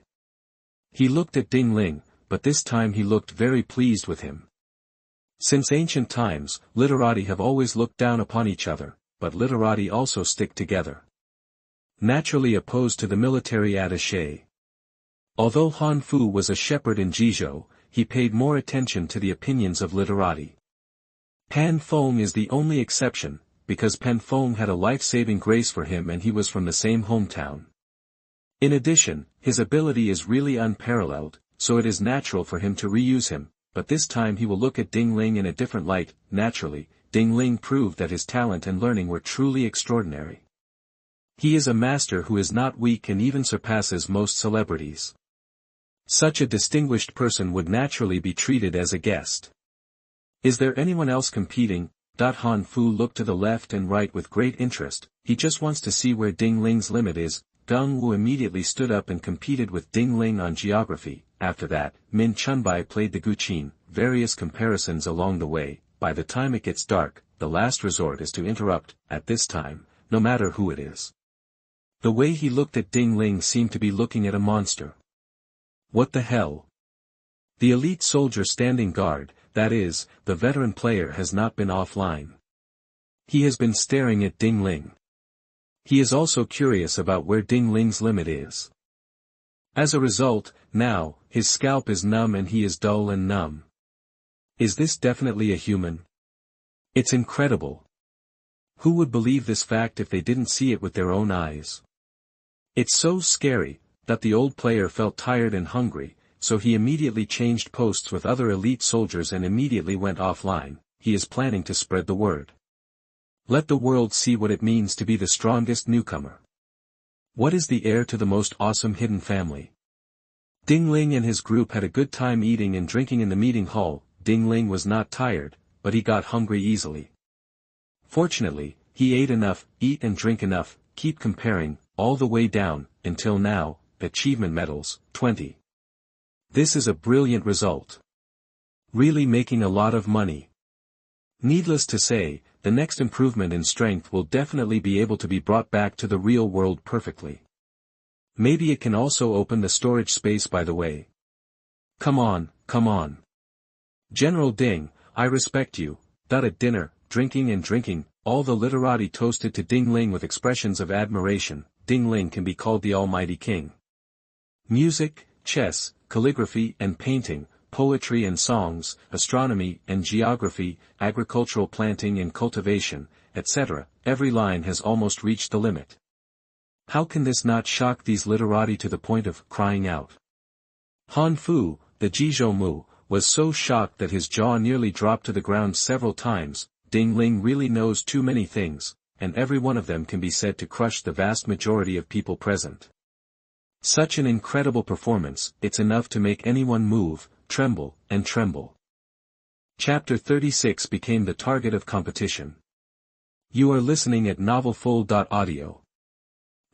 He looked at Ding Ling, but this time he looked very pleased with him. Since ancient times, literati have always looked down upon each other, but literati also stick together. Naturally opposed to the military attaché. Although Han Fu was a shepherd in Jizhou, he paid more attention to the opinions of literati. Pan Feng is the only exception, because Pan Feng had a life-saving grace for him and he was from the same hometown. In addition, his ability is really unparalleled, so it is natural for him to reuse him, but this time he will look at Ding Ling in a different light. Naturally, Ding Ling proved that his talent and learning were truly extraordinary. He is a master who is not weak and even surpasses most celebrities. Such a distinguished person would naturally be treated as a guest. Is there anyone else competing? Han Fu looked to the left and right with great interest. He just wants to see where Ding Ling's limit is. Deng Wu immediately stood up and competed with Ding Ling on geography. After that, Min Chunbai played the Guqin, various comparisons along the way. By the time it gets dark, the last resort is to interrupt, at this time, no matter who it is. The way he looked at Ding Ling seemed to be looking at a monster. What the hell? The elite soldier standing guard, that is, the veteran player has not been offline. He has been staring at Ding Ling. He is also curious about where Ding Ling's limit is. As a result, now, his scalp is numb and he is dull and numb. Is this definitely a human? It's incredible. Who would believe this fact if they didn't see it with their own eyes? It's so scary, that the old player felt tired and hungry, so he immediately changed posts with other elite soldiers and immediately went offline. He is planning to spread the word. Let the world see what it means to be the strongest newcomer. What is the heir to the most awesome hidden family? Ding Ling and his group had a good time eating and drinking in the meeting hall. Ding Ling was not tired, but he got hungry easily. Fortunately, he ate enough, eat and drink enough, keep comparing, all the way down, until now, achievement medals, 20. This is a brilliant result. Really making a lot of money. Needless to say, the next improvement in strength will definitely be able to be brought back to the real world perfectly. Maybe it can also open the storage space by the way. Come on, come on. General Ding, I respect you. At dinner, drinking, all the literati toasted to Ding Ling with expressions of admiration. Ding Ling can be called the Almighty King. Music, chess, calligraphy and painting, poetry and songs, astronomy and geography, agricultural planting and cultivation, etc., every line has almost reached the limit. How can this not shock these literati to the point of crying out? Han Fu, the Jizhou Mu, was so shocked that his jaw nearly dropped to the ground several times. Ding Ling really knows too many things, and every one of them can be said to crush the vast majority of people present. Such an incredible performance, it's enough to make anyone move, tremble, and tremble. Chapter 36 became the target of competition. You are listening at novelfull.audio.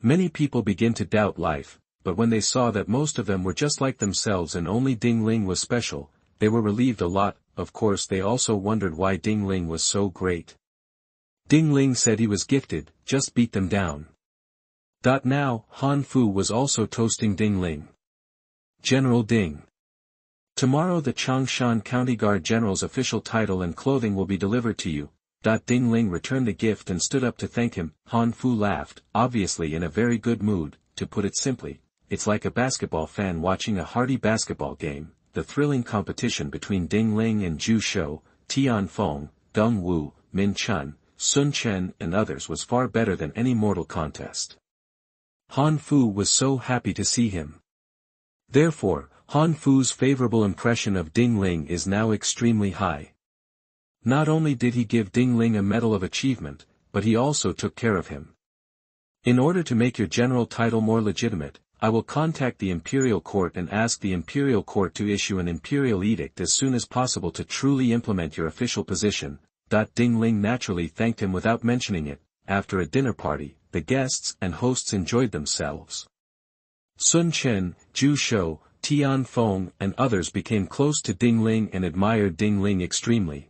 Many people begin to doubt life, but when they saw that most of them were just like themselves and only Ding Ling was special, they were relieved a lot. Of course they also wondered why Ding Ling was so great. Ding Ling said he was gifted, just beat them down. Now, Han Fu was also toasting Ding Ling. General Ding. Tomorrow the Changshan County Guard General's official title and clothing will be delivered to you. Ding Ling returned the gift and stood up to thank him. Han Fu laughed, obviously in a very good mood. To put it simply, it's like a basketball fan watching a hearty basketball game. The thrilling competition between Ding Ling and Zhao, Tian Feng, Deng Wu, Min Chun, Sun Chen and others was far better than any mortal contest. Han Fu was so happy to see him. Therefore, Han Fu's favorable impression of Ding Ling is now extremely high. Not only did he give Ding Ling a medal of achievement, but he also took care of him. In order to make your general title more legitimate, I will contact the Imperial Court and ask the Imperial Court to issue an Imperial Edict as soon as possible to truly implement your official position. Ding Ling naturally thanked him without mentioning it. After a dinner party, the guests and hosts enjoyed themselves. Sun Chen, Zhao, Tian Feng and others became close to Ding Ling and admired Ding Ling extremely.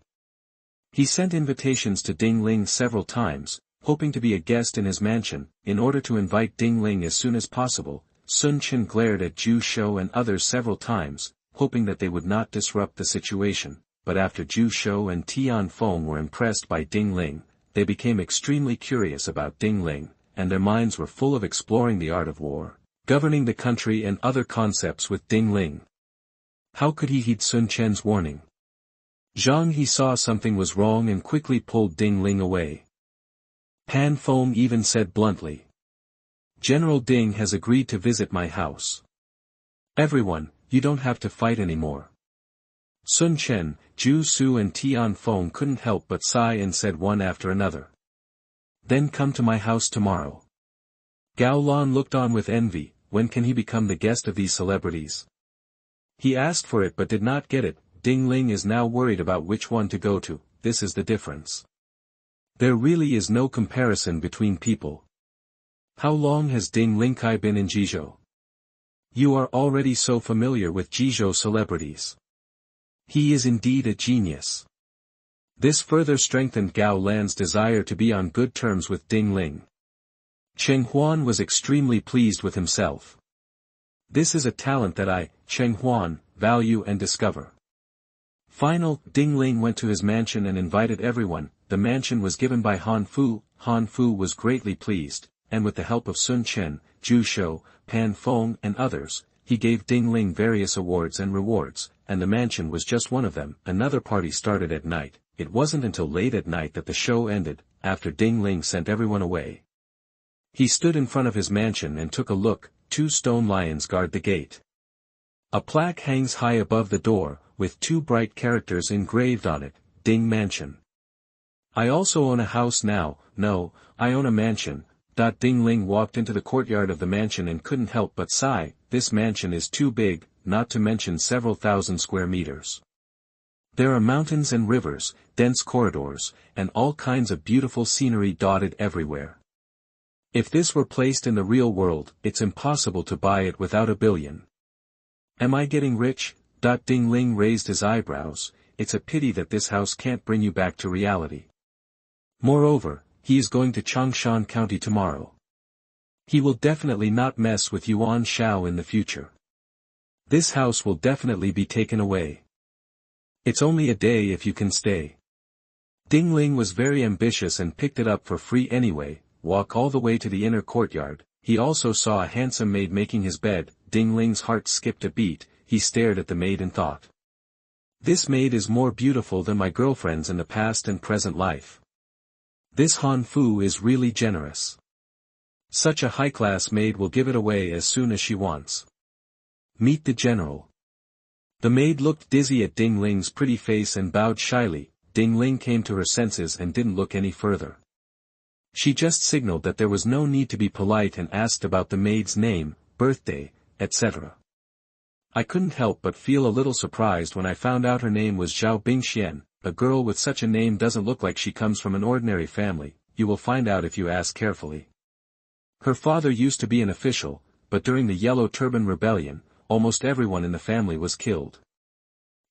He sent invitations to Ding Ling several times, hoping to be a guest in his mansion. In order to invite Ding Ling as soon as possible, Sun Chen glared at Zhao and others several times, hoping that they would not disrupt the situation, but after Zhao and Tian Feng were impressed by Ding Ling, they became extremely curious about Ding Ling, and their minds were full of exploring the art of war, governing the country and other concepts with Ding Ling. How could he heed Sun Chen's warning? Zhang he saw something was wrong and quickly pulled Ding Ling away. Pan Feng even said bluntly, General Ding has agreed to visit my house. Everyone, you don't have to fight anymore. Sun Chen, Zhu and Tian Feng couldn't help but sigh and said one after another. Then come to my house tomorrow. Gao Lan looked on with envy. When can he become the guest of these celebrities? He asked for it but did not get it. Ding Ling is now worried about which one to go to. This is the difference. There really is no comparison between people. How long has Ding Lingkai been in Jizhou? You are already so familiar with Jizhou celebrities. He is indeed a genius. This further strengthened Gao Lan's desire to be on good terms with Ding Ling. Cheng Huan was extremely pleased with himself. This is a talent that I, Cheng Huan, value and discover. Ding Ling went to his mansion and invited everyone. The mansion was given by Han Fu. Han Fu was greatly pleased, and with the help of Sun Chen, Zhao, Pan Feng and others, he gave Ding Ling various awards and rewards, and the mansion was just one of them. Another party started at night. It wasn't until late at night that the show ended, after Ding Ling sent everyone away. He stood in front of his mansion and took a look. 2 stone lions guard the gate. A plaque hangs high above the door, with 2 bright characters engraved on it, Ding Mansion. I also own a house now. No, I own a mansion. Ding Ling walked into the courtyard of the mansion and couldn't help but sigh. This mansion is too big, not to mention several thousand square meters. There are mountains and rivers, dense corridors, and all kinds of beautiful scenery dotted everywhere. If this were placed in the real world, it's impossible to buy it without $1 billion. Am I getting rich? Ding Ling raised his eyebrows. It's a pity that this house can't bring you back to reality. Moreover, he is going to Changshan County tomorrow. He will definitely not mess with Yuan Shao in the future. This house will definitely be taken away. It's only a day if you can stay. Ding Ling was very ambitious and picked it up for free anyway. Walk all the way to the inner courtyard. He also saw a handsome maid making his bed. Ding Ling's heart skipped a beat. He stared at the maid and thought, this maid is more beautiful than my girlfriends in the past and present life. This Han Fu is really generous. Such a high-class maid will give it away as soon as she wants. Meet the general. The maid looked dizzy at Ding Ling's pretty face and bowed shyly. Ding Ling came to her senses and didn't look any further. She just signaled that there was no need to be polite and asked about the maid's name, birthday, etc. I couldn't help but feel a little surprised when I found out her name was Zhao Bingxian. A girl with such a name doesn't look like she comes from an ordinary family. You will find out if you ask carefully. Her father used to be an official, but during the Yellow Turban Rebellion, almost everyone in the family was killed.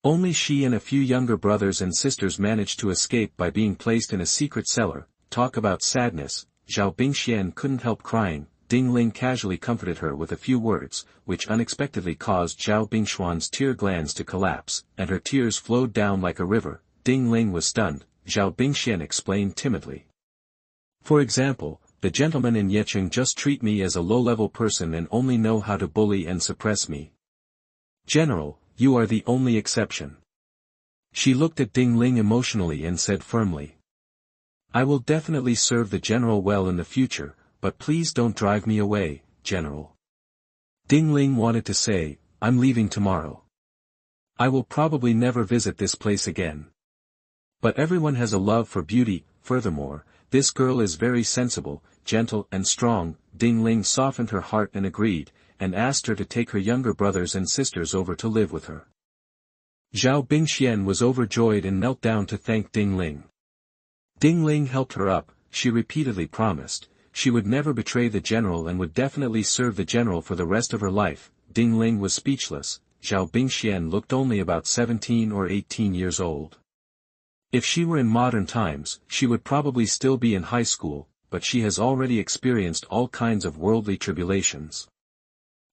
Only she and a few younger brothers and sisters managed to escape by being placed in a secret cellar. Talk about sadness, Zhao Bingxian couldn't help crying. Ding Ling casually comforted her with a few words, which unexpectedly caused Zhao Bingshuan's tear glands to collapse, and her tears flowed down like a river. Ding Ling was stunned. Zhao Bingxian explained timidly. For example, the gentlemen in Yecheng just treat me as a low-level person and only know how to bully and suppress me. General, you are the only exception. She looked at Ding Ling emotionally and said firmly, I will definitely serve the general well in the future, but please don't drive me away, General. Ding Ling wanted to say, I'm leaving tomorrow. I will probably never visit this place again. But everyone has a love for beauty. Furthermore, this girl is very sensible, gentle and strong. Ding Ling softened her heart and agreed, and asked her to take her younger brothers and sisters over to live with her. Zhao Bingxian was overjoyed and knelt down to thank Ding Ling. Ding Ling helped her up. She repeatedly promised she would never betray the general and would definitely serve the general for the rest of her life. Ding Ling was speechless. Zhao Bingxian looked only about 17 or 18 years old. If she were in modern times, she would probably still be in high school, but she has already experienced all kinds of worldly tribulations.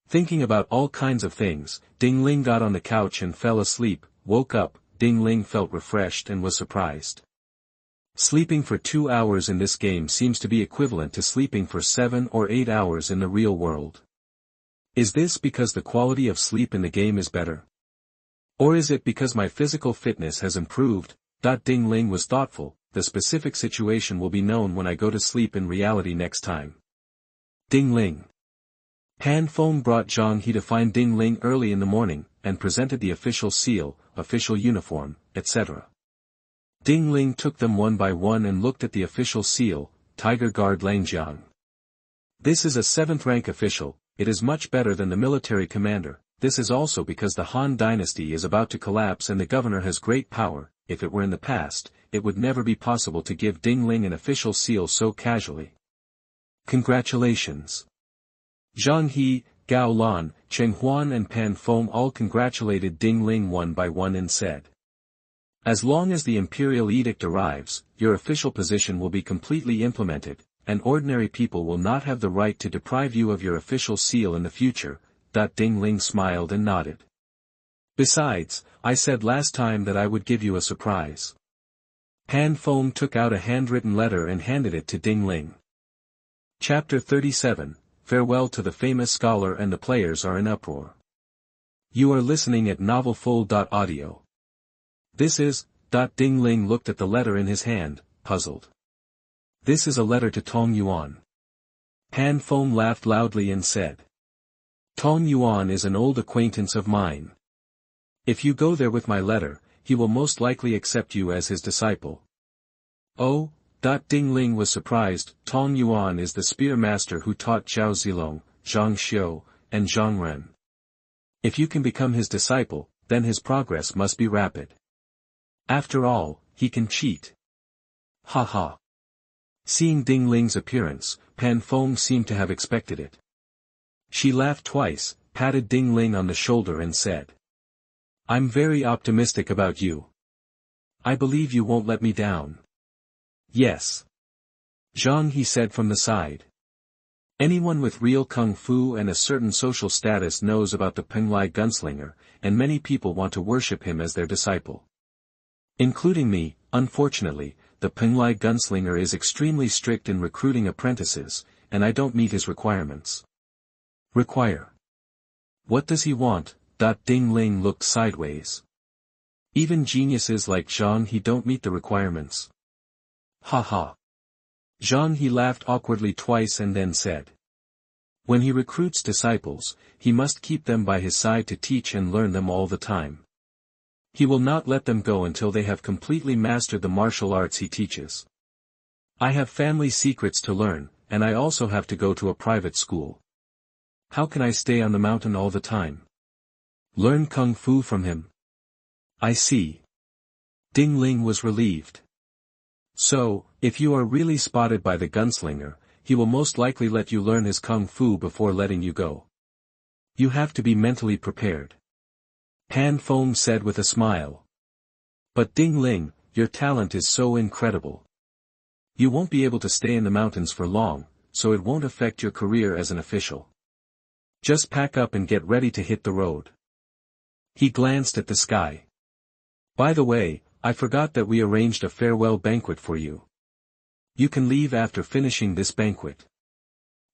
Thinking about all kinds of things, Ding Ling got on the couch and fell asleep. Woke up, Ding Ling felt refreshed and was surprised. Sleeping for 2 hours in this game seems to be equivalent to sleeping for 7 or 8 hours in the real world. Is this because the quality of sleep in the game is better? Or is it because my physical fitness has improved? Ding Ling was thoughtful. The specific situation will be known when I go to sleep in reality next time. Ding Ling. Tian Feng brought Zhang He to find Ding Ling early in the morning, and presented the official seal, official uniform, etc. Ding Ling took them one by one and looked at the official seal, Tiger Guard Langjiang. This is a 7th rank official. It is much better than the military commander. This is also because the Han dynasty is about to collapse and the governor has great power. If it were in the past, it would never be possible to give Ding Ling an official seal so casually. Congratulations. Zhang He, Gao Lan, Cheng Huan and Pan Feng all congratulated Ding Ling one by one and said, as long as the imperial edict arrives, your official position will be completely implemented, and ordinary people will not have the right to deprive you of your official seal in the future. Ding Ling smiled and nodded. Besides, I said last time that I would give you a surprise. Pan Feng took out a handwritten letter and handed it to Ding Ling. Chapter 37, Farewell to the famous scholar and the players are in uproar. You are listening at novelfull.audio. This is, Ding Ling looked at the letter in his hand, puzzled. This is a letter to Tong Yuan. Pan Feng laughed loudly and said, Tong Yuan is an old acquaintance of mine. If you go there with my letter, he will most likely accept you as his disciple. Oh, Ding Ling was surprised. Tong Yuan is the spear master who taught Zhao Zilong, Zhang Xiu, and Zhang Ren. If you can become his disciple, then his progress must be rapid. After all, he can cheat. Ha ha. Seeing Ding Ling's appearance, Pan Feng seemed to have expected it. She laughed twice. patted Ding Ling on the shoulder and said. I'm very optimistic about you. I believe you won't let me down. Yes. Zhang, he said from the side. Anyone with real kung fu and a certain social status knows about the Penglai gunslinger, and many people want to worship him as their disciple. Including me. Unfortunately, the Penglai gunslinger is extremely strict in recruiting apprentices, and I don't meet his requirements. Require? What does he want? Ding Ling looked sideways. Even geniuses like Zhang he don't meet the requirements. Ha ha. Zhang he laughed awkwardly twice and then said. When he recruits disciples, he must keep them by his side to teach and learn them all the time. He will not let them go until they have completely mastered the martial arts he teaches. I have family secrets to learn, and I also have to go to a private school. How can I stay on the mountain all the time? Learn kung fu from him. I see. Ding Ling was relieved. So, if you are really spotted by the gunslinger, he will most likely let you learn his kung fu before letting you go. You have to be mentally prepared. Tian Feng said with a smile. But Ding Ling, your talent is so incredible. You won't be able to stay in the mountains for long, so it won't affect your career as an official. Just pack up and get ready to hit the road. He glanced at the sky. By the way, I forgot that we arranged a farewell banquet for you. You can leave after finishing this banquet.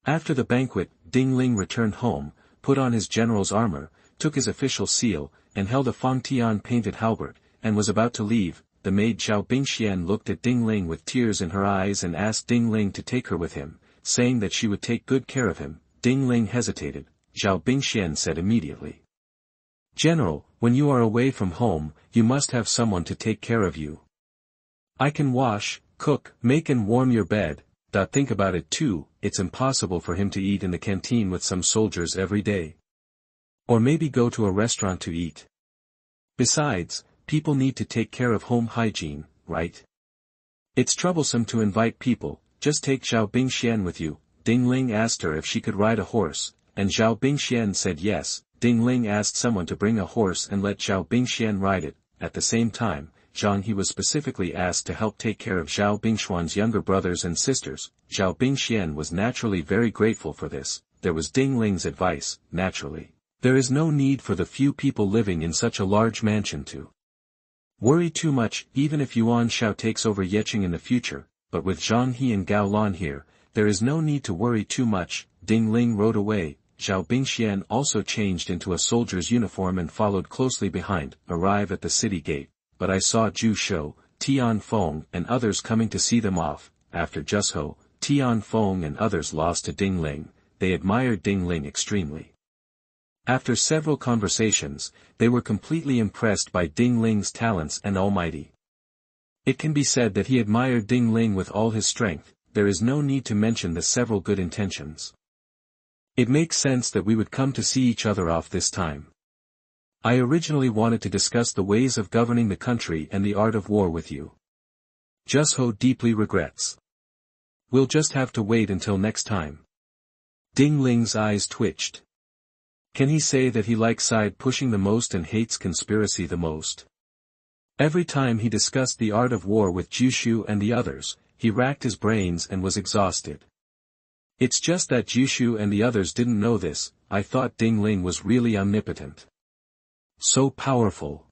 After the banquet, Ding Ling returned home, put on his general's armor, took his official seal, and held a Fangtian painted halberd, and was about to leave. The maid Zhao Bingxian looked at Ding Ling with tears in her eyes and asked Ding Ling to take her with him, saying that she would take good care of him. Ding Ling hesitated. Zhao Bingxian said immediately. General, when you are away from home, you must have someone to take care of you. I can wash, cook, make and warm your bed. Think about it too, it's impossible for him to eat in the canteen with some soldiers every day. Or maybe go to a restaurant to eat. Besides, people need to take care of home hygiene, right? It's troublesome to invite people. Just take Zhao Bingxian with you. Ding Ling asked her if she could ride a horse, and Zhao Bingxian said yes. Ding Ling asked someone to bring a horse and let Zhao Bingxian ride it. At the same time, Zhang he was specifically asked to help take care of Zhao Bingshuan's younger brothers and sisters. Zhao Bingxian was naturally very grateful for this. There was Ding Ling's advice, naturally. There is no need for the few people living in such a large mansion to worry too much, even if Yuan Shao takes over Yeqing in the future, but with Zhang He and Gao Lan here, there is no need to worry too much. Ding Ling rode away. Zhao Bingxian also changed into a soldier's uniform and followed closely behind. Arrive at the city gate, but I saw Jizhou, Tian Feng and others coming to see them off. After Jizhou, Tian Feng and others lost to Ding Ling, they admired Ding Ling extremely. After several conversations, they were completely impressed by Ding Ling's talents and almighty. It can be said that he admired Ding Ling with all his strength. There is no need to mention the several good intentions. It makes sense that we would come to see each other off this time. I originally wanted to discuss the ways of governing the country and the art of war with you. Jizhou deeply regrets. We'll just have to wait until next time. Ding Ling's eyes twitched. Can he say that he likes side pushing the most and hates conspiracy the most? Every time he discussed the art of war with Jizhou and the others, he racked his brains and was exhausted. It's just that Jizhou and the others didn't know this. I thought Ding Ling was really omnipotent. So powerful.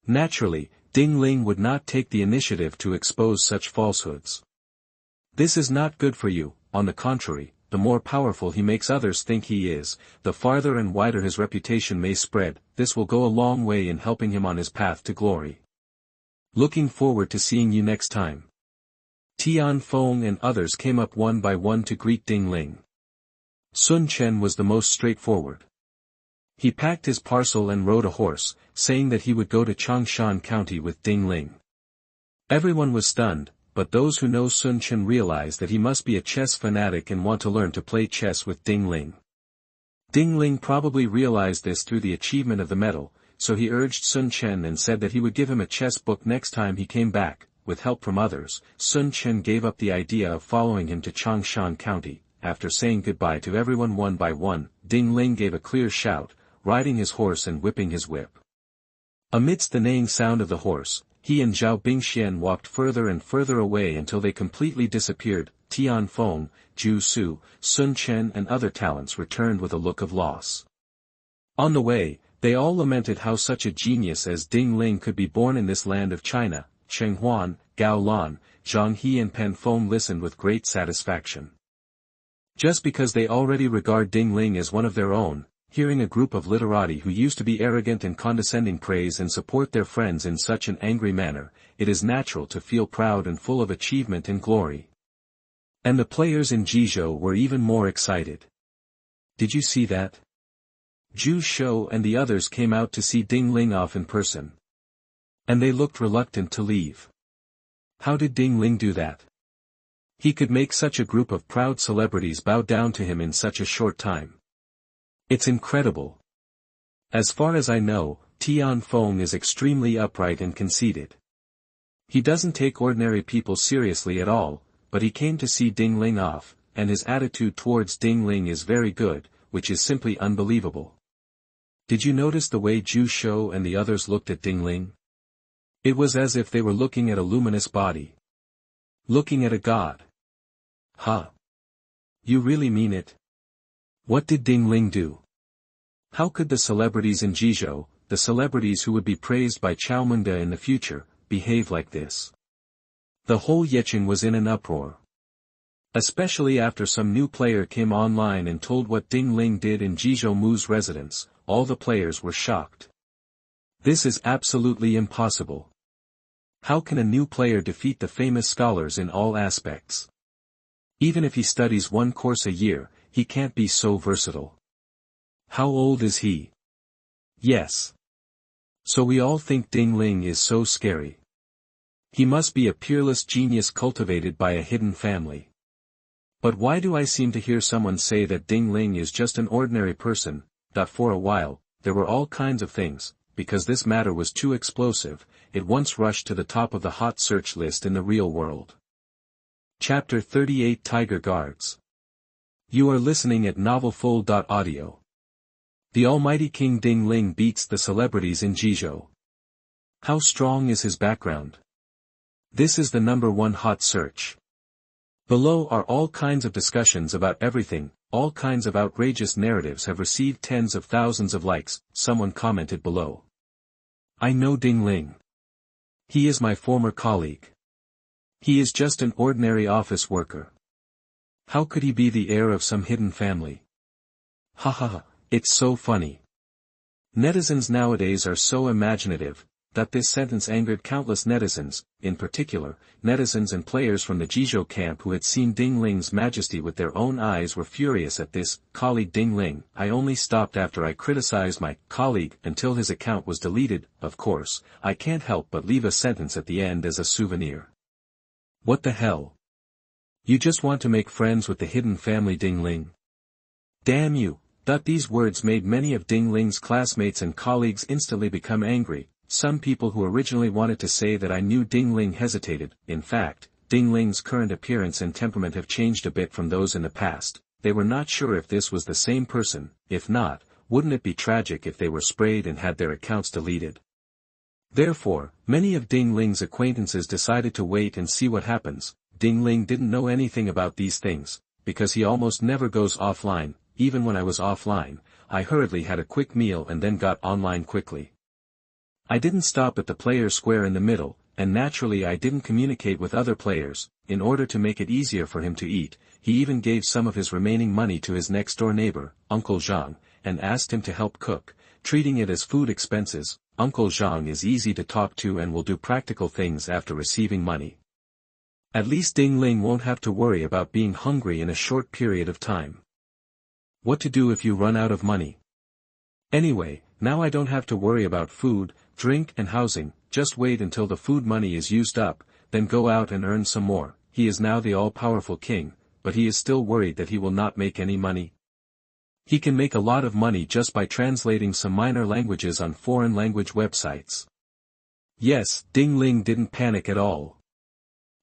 Naturally, Ding Ling would not take the initiative to expose such falsehoods. This is not good for you. On the contrary, the more powerful he makes others think he is, the farther and wider his reputation may spread. This will go a long way in helping him on his path to glory. Looking forward to seeing you next time. Tian Feng and others came up one by one to greet Ding Ling. Sun Chen was the most straightforward. He packed his parcel and rode a horse, saying that he would go to Changshan County with Ding Ling. Everyone was stunned, but those who know Sun Chen realized that he must be a chess fanatic and want to learn to play chess with Ding Ling. Ding Ling probably realized this through the achievement of the medal, so he urged Sun Chen and said that he would give him a chess book next time he came back. With help from others, Sun Chen gave up the idea of following him to Changshan County. After saying goodbye to everyone one by one, Ding Ling gave a clear shout, riding his horse and whipping his whip. Amidst the neighing sound of the horse, he and Zhao Bingxian walked further and further away until they completely disappeared. Tian Feng, Zhu Su, Sun Chen and other talents returned with a look of loss. On the way, they all lamented how such a genius as Ding Ling could be born in this land of China. Cheng Huan, Gao Lan, Zhang He and Pan Feng listened with great satisfaction. Just because they already regard Ding Ling as one of their own, hearing a group of literati who used to be arrogant and condescending praise and support their friends in such an angry manner, it is natural to feel proud and full of achievement and glory. And the players in Jizhou were even more excited. Did you see that? Zhou and the others came out to see Ding Ling off in person. And they looked reluctant to leave. How did Ding Ling do that? He could make such a group of proud celebrities bow down to him in such a short time. It's incredible. As far as I know, Tian Feng is extremely upright and conceited. He doesn't take ordinary people seriously at all, but he came to see Ding Ling off, and his attitude towards Ding Ling is very good, which is simply unbelievable. Did you notice the way Zhou and the others looked at Ding Ling? It was as if they were looking at a luminous body. Looking at a god. Huh? You really mean it? What did Ding Ling do? How could the celebrities in Jizhou, the celebrities who would be praised by Chaomunda in the future, behave like this? The whole Yeqing was in an uproar. Especially after some new player came online and told what Ding Ling did in Jizhou Mu's residence, all the players were shocked. This is absolutely impossible. How can a new player defeat the famous scholars in all aspects? Even if he studies one course a year, he can't be so versatile. How old is he? Yes. So we all think Ding Ling is so scary. He must be a peerless genius cultivated by a hidden family. But why do I seem to hear someone say that Ding Ling is just an ordinary person? For a while, there were all kinds of things, because this matter was too explosive, it once rushed to the top of the hot search list in the real world. Chapter 38 Tiger Guards. You are listening at novelfull.audio. The almighty King Ding Ling beats the celebrities in Jizhou. How strong is his background? This is the #1 hot search. Below are all kinds of discussions about everything, all kinds of outrageous narratives have received tens of thousands of likes, someone commented below. I know Ding Ling. He is my former colleague. He is just an ordinary office worker. How could he be the heir of some hidden family? Ha ha ha, it's so funny. Netizens nowadays are so imaginative, that this sentence angered countless netizens, in particular, netizens and players from the Jizhou camp who had seen Ding Ling's majesty with their own eyes were furious at this. Colleague Ding Ling, I only stopped after I criticized my colleague until his account was deleted. Of course, I can't help but leave a sentence at the end as a souvenir. What the hell? You just want to make friends with the hidden family Ding Ling? Damn you! These words made many of Ding Ling's classmates and colleagues instantly become angry. Some people who originally wanted to say that I knew Ding Ling hesitated. In fact, Ding Ling's current appearance and temperament have changed a bit from those in the past. They were not sure if this was the same person. If not, wouldn't it be tragic if they were sprayed and had their accounts deleted? Therefore, many of Ding Ling's acquaintances decided to wait and see what happens. Ding Ling didn't know anything about these things, because he almost never goes offline. Even when I was offline, I hurriedly had a quick meal and then got online quickly. I didn't stop at the player square in the middle, and naturally I didn't communicate with other players. In order to make it easier for him to eat, he even gave some of his remaining money to his next-door neighbor, Uncle Zhang, and asked him to help cook, treating it as food expenses. Uncle Zhang is easy to talk to and will do practical things after receiving money. At least Ding Ling won't have to worry about being hungry in a short period of time. What to do if you run out of money? Anyway, now I don't have to worry about food, drink and housing. Just wait until the food money is used up, then go out and earn some more. He is now the all-powerful king, but he is still worried that he will not make any money. He can make a lot of money just by translating some minor languages on foreign language websites. Yes, Ding Ling didn't panic at all.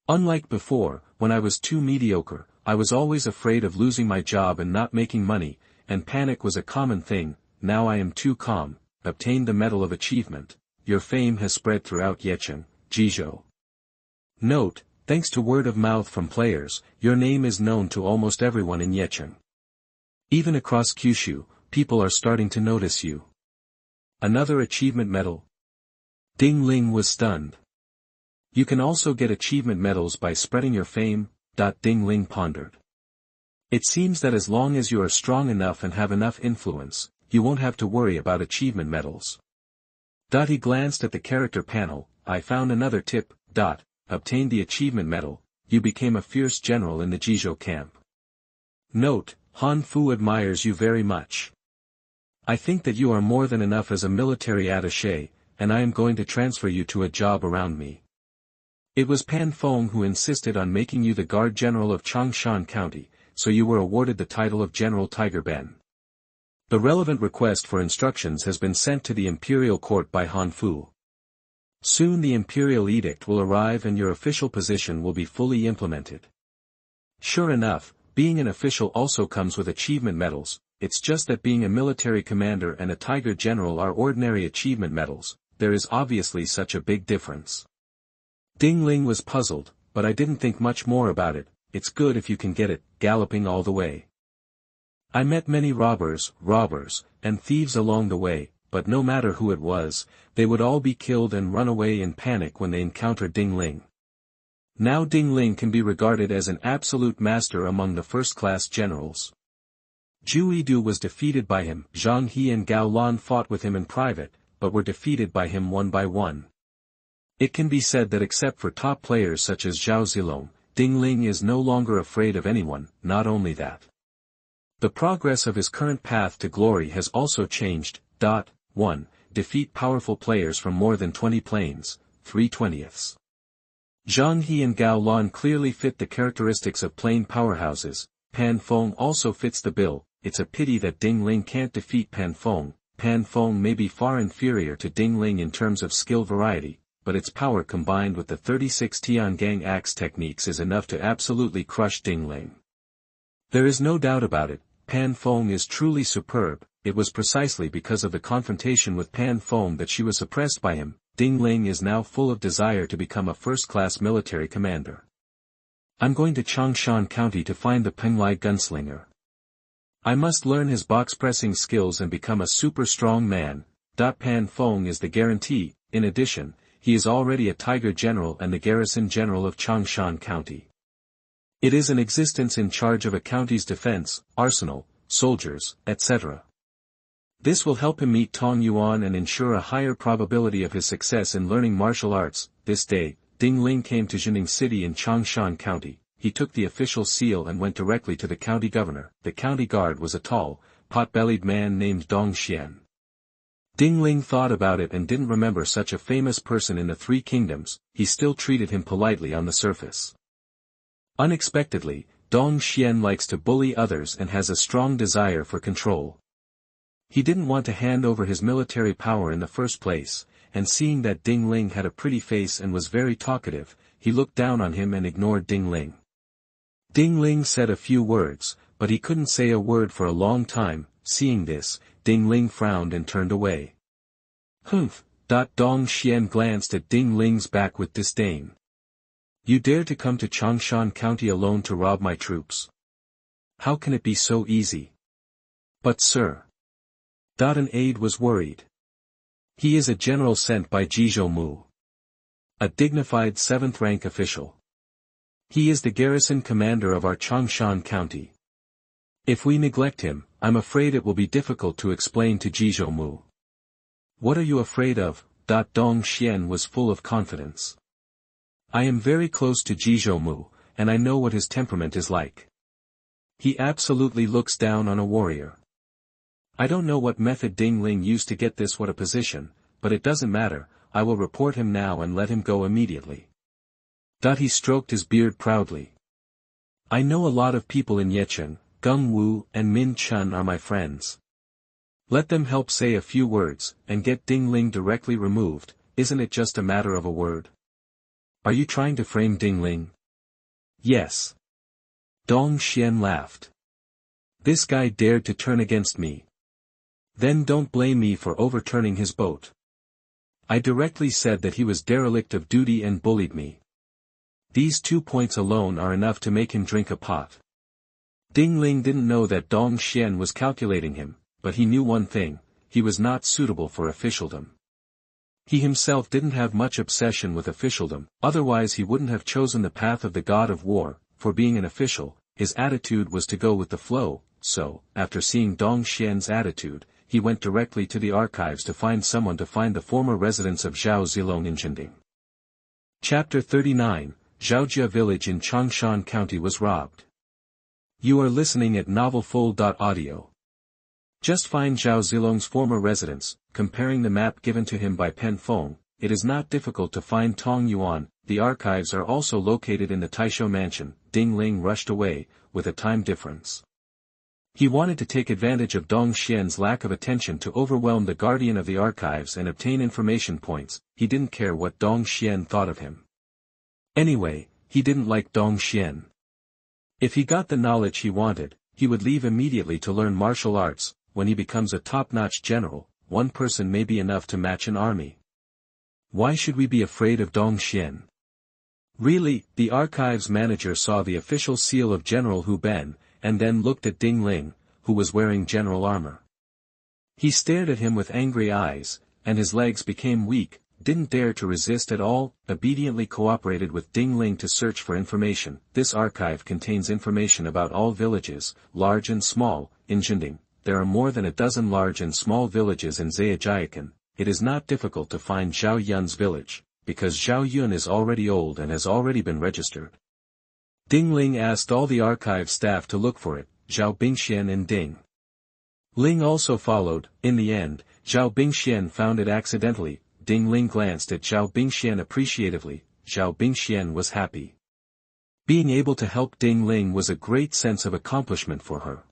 Unlike before, when I was too mediocre, I was always afraid of losing my job and not making money, and panic was a common thing. Now I am too calm, obtained the Medal of Achievement. Your fame has spread throughout Yecheng, Jizhou. Note, thanks to word of mouth from players, your name is known to almost everyone in Yecheng. Even across Kyushu, people are starting to notice you. Another achievement medal? Ding Ling was stunned. You can also get achievement medals by spreading your fame. Ding Ling pondered. It seems that as long as you are strong enough and have enough influence, you won't have to worry about achievement medals. He glanced at the character panel. I found another tip. Obtained the achievement medal, you became a fierce general in the Jizhou camp. Note, Han Fu admires you very much. I think that you are more than enough as a military attaché, and I am going to transfer you to a job around me. It was Pan Feng who insisted on making you the guard general of Changshan County, so you were awarded the title of General Tiger Ben. The relevant request for instructions has been sent to the imperial court by Han Fu. Soon the imperial edict will arrive and your official position will be fully implemented. Sure enough, being an official also comes with achievement medals. It's just that being a military commander and a Tiger General are ordinary achievement medals. There is obviously such a big difference. Ding Ling was puzzled, but I didn't think much more about it. It's good if you can get it, galloping all the way. I met many robbers, and thieves along the way, but no matter who it was, they would all be killed and run away in panic when they encountered Ding Ling. Now Ding Ling can be regarded as an absolute master among the first-class generals. Zhu Yidu was defeated by him. Zhang He and Gao Lan fought with him in private, but were defeated by him one by one. It can be said that except for top players such as Zhao Zilong, Ding Ling is no longer afraid of anyone. Not only that, the progress of his current path to glory has also changed. 1. Defeat powerful players from more than 20 planes, 3/20. Zhang He and Gao Lan clearly fit the characteristics of plane powerhouses. Pan Feng also fits the bill. It's a pity that Ding Ling can't defeat Pan Feng. Pan Feng may be far inferior to Ding Ling in terms of skill variety, but its power combined with the 36 Tiangang axe techniques is enough to absolutely crush Ding Ling. There is no doubt about it, Pan Feng is truly superb. It was precisely because of the confrontation with Pan Feng that she was suppressed by him. Ding Ling is now full of desire to become a first-class military commander. I'm going to Changshan County to find the Penglai gunslinger. I must learn his box-pressing skills and become a super strong man. Pan Feng is the guarantee. In addition, he is already a Tiger General and the Garrison General of Changshan County. It is an existence in charge of a county's defense, arsenal, soldiers, etc. This will help him meet Tong Yuan and ensure a higher probability of his success in learning martial arts. This day, Ding Ling came to Jining City in Changshan County. He took the official seal and went directly to the county governor. The county guard was a tall, pot-bellied man named Dong Xian. Ding Ling thought about it and didn't remember such a famous person in the Three Kingdoms. He still treated him politely on the surface. Unexpectedly, Dong Xian likes to bully others and has a strong desire for control. He didn't want to hand over his military power in the first place, and seeing that Ding Ling had a pretty face and was very talkative, he looked down on him and ignored Ding Ling. Ding Ling said a few words, but he couldn't say a word for a long time. Seeing this, Ding Ling frowned and turned away. Humph! Dong Xian glanced at Ding Ling's back with disdain. You dare to come to Changshan County alone to rob my troops? How can it be so easy? But sir. An aide was worried. He is a general sent by Jizhou Mu. A dignified 7th rank official. He is the garrison commander of our Changshan County. If we neglect him, I'm afraid it will be difficult to explain to Jizhou Mu. What are you afraid of? Dong Xian was full of confidence. I am very close to Jizhou Mu, and I know what his temperament is like. He absolutely looks down on a warrior. I don't know what method Ding Ling used to get this what a position, but it doesn't matter. I will report him now and let him go immediately. He stroked his beard proudly. I know a lot of people in Yecheng. Gung Wu and Min Chun are my friends. Let them help say a few words, and get Ding Ling directly removed. Isn't it just a matter of a word? Are you trying to frame Ding Ling? Yes. Dong Xian laughed. This guy dared to turn against me. Then don't blame me for overturning his boat. I directly said that he was derelict of duty and bullied me. These 2 points alone are enough to make him drink a pot. Ding Ling didn't know that Dong Xian was calculating him, but he knew one thing: he was not suitable for officialdom. He himself didn't have much obsession with officialdom, otherwise he wouldn't have chosen the path of the god of war. For being an official, his attitude was to go with the flow, so, after seeing Dong Xian's attitude, he went directly to the archives to find someone to find the former residence of Zhao Zilong in Jinding. Chapter 39, Zhaojia village in Changshan County was robbed. You are listening at novelfull.audio. Just find Zhao Zilong's former residence. Comparing the map given to him by Tian Feng, it is not difficult to find Tong Yuan. The archives are also located in the Taisho mansion. Ding Ling rushed away, with a time difference. He wanted to take advantage of Dong Xian's lack of attention to overwhelm the guardian of the archives and obtain information points. He didn't care what Dong Xian thought of him. Anyway, he didn't like Dong Xian. If he got the knowledge he wanted, he would leave immediately to learn martial arts. When he becomes a top-notch general, one person may be enough to match an army. Why should we be afraid of Dong Xian? Really, the archives manager saw the official seal of General Hu Ben, and then looked at Ding Ling, who was wearing general armor. He stared at him with angry eyes, and his legs became weak, didn't dare to resist at all, obediently cooperated with Ding Ling to search for information. This archive contains information about all villages, large and small, in Jinding. There are more than a dozen large and small villages in Zhaojia. It is not difficult to find Zhao Yun's village, because Zhao Yun is already old and has already been registered. Ding Ling asked all the archive staff to look for it. Zhao Bingxian and Ding Ling also followed. In the end, Zhao Bingxian found it accidentally. Ding Ling glanced at Zhao Bingxian appreciatively. Zhao Bingxian was happy. Being able to help Ding Ling was a great sense of accomplishment for her.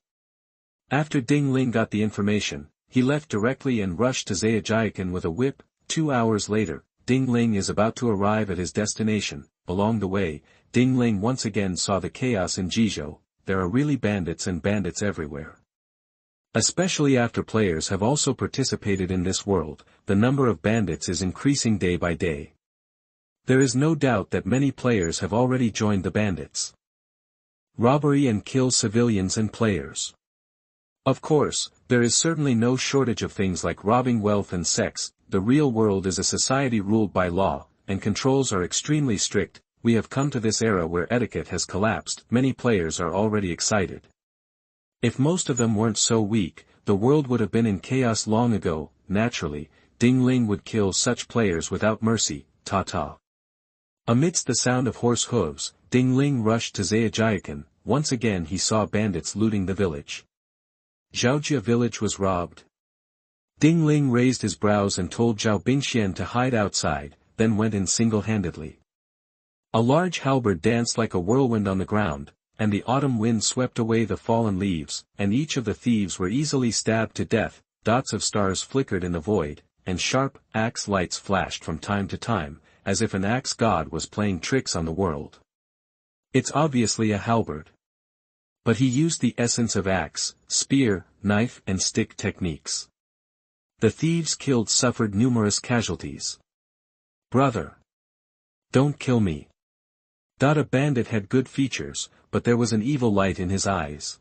After Ding Ling got the information, he left directly and rushed to Zhaojia with a whip. 2 hours later, Ding Ling is about to arrive at his destination. Along the way, Ding Ling once again saw the chaos in Jizhou. There are really bandits and bandits everywhere. Especially after players have also participated in this world, the number of bandits is increasing day by day. There is no doubt that many players have already joined the bandits. Robbery and kill civilians and players. Of course, there is certainly no shortage of things like robbing, wealth and sex. The real world is a society ruled by law, and controls are extremely strict. We have come to this era where etiquette has collapsed. Many players are already excited. If most of them weren't so weak, the world would have been in chaos long ago. Naturally, Ding Ling would kill such players without mercy. Ta-ta. Amidst the sound of horse hooves, Ding Ling rushed to Zhaojia. Once again he saw bandits looting the village. Zhaojia village was robbed. Ding Ling raised his brows and told Zhao Bingxian to hide outside, then went in single-handedly. A large halberd danced like a whirlwind on the ground, and the autumn wind swept away the fallen leaves, and each of the thieves were easily stabbed to death. Dots of stars flickered in the void, and sharp axe lights flashed from time to time, as if an axe god was playing tricks on the world. It's obviously a halberd. But he used the essence of axe, spear, knife and stick techniques. The thieves killed suffered numerous casualties. Brother! Don't kill me. A bandit had good features, but there was an evil light in his eyes.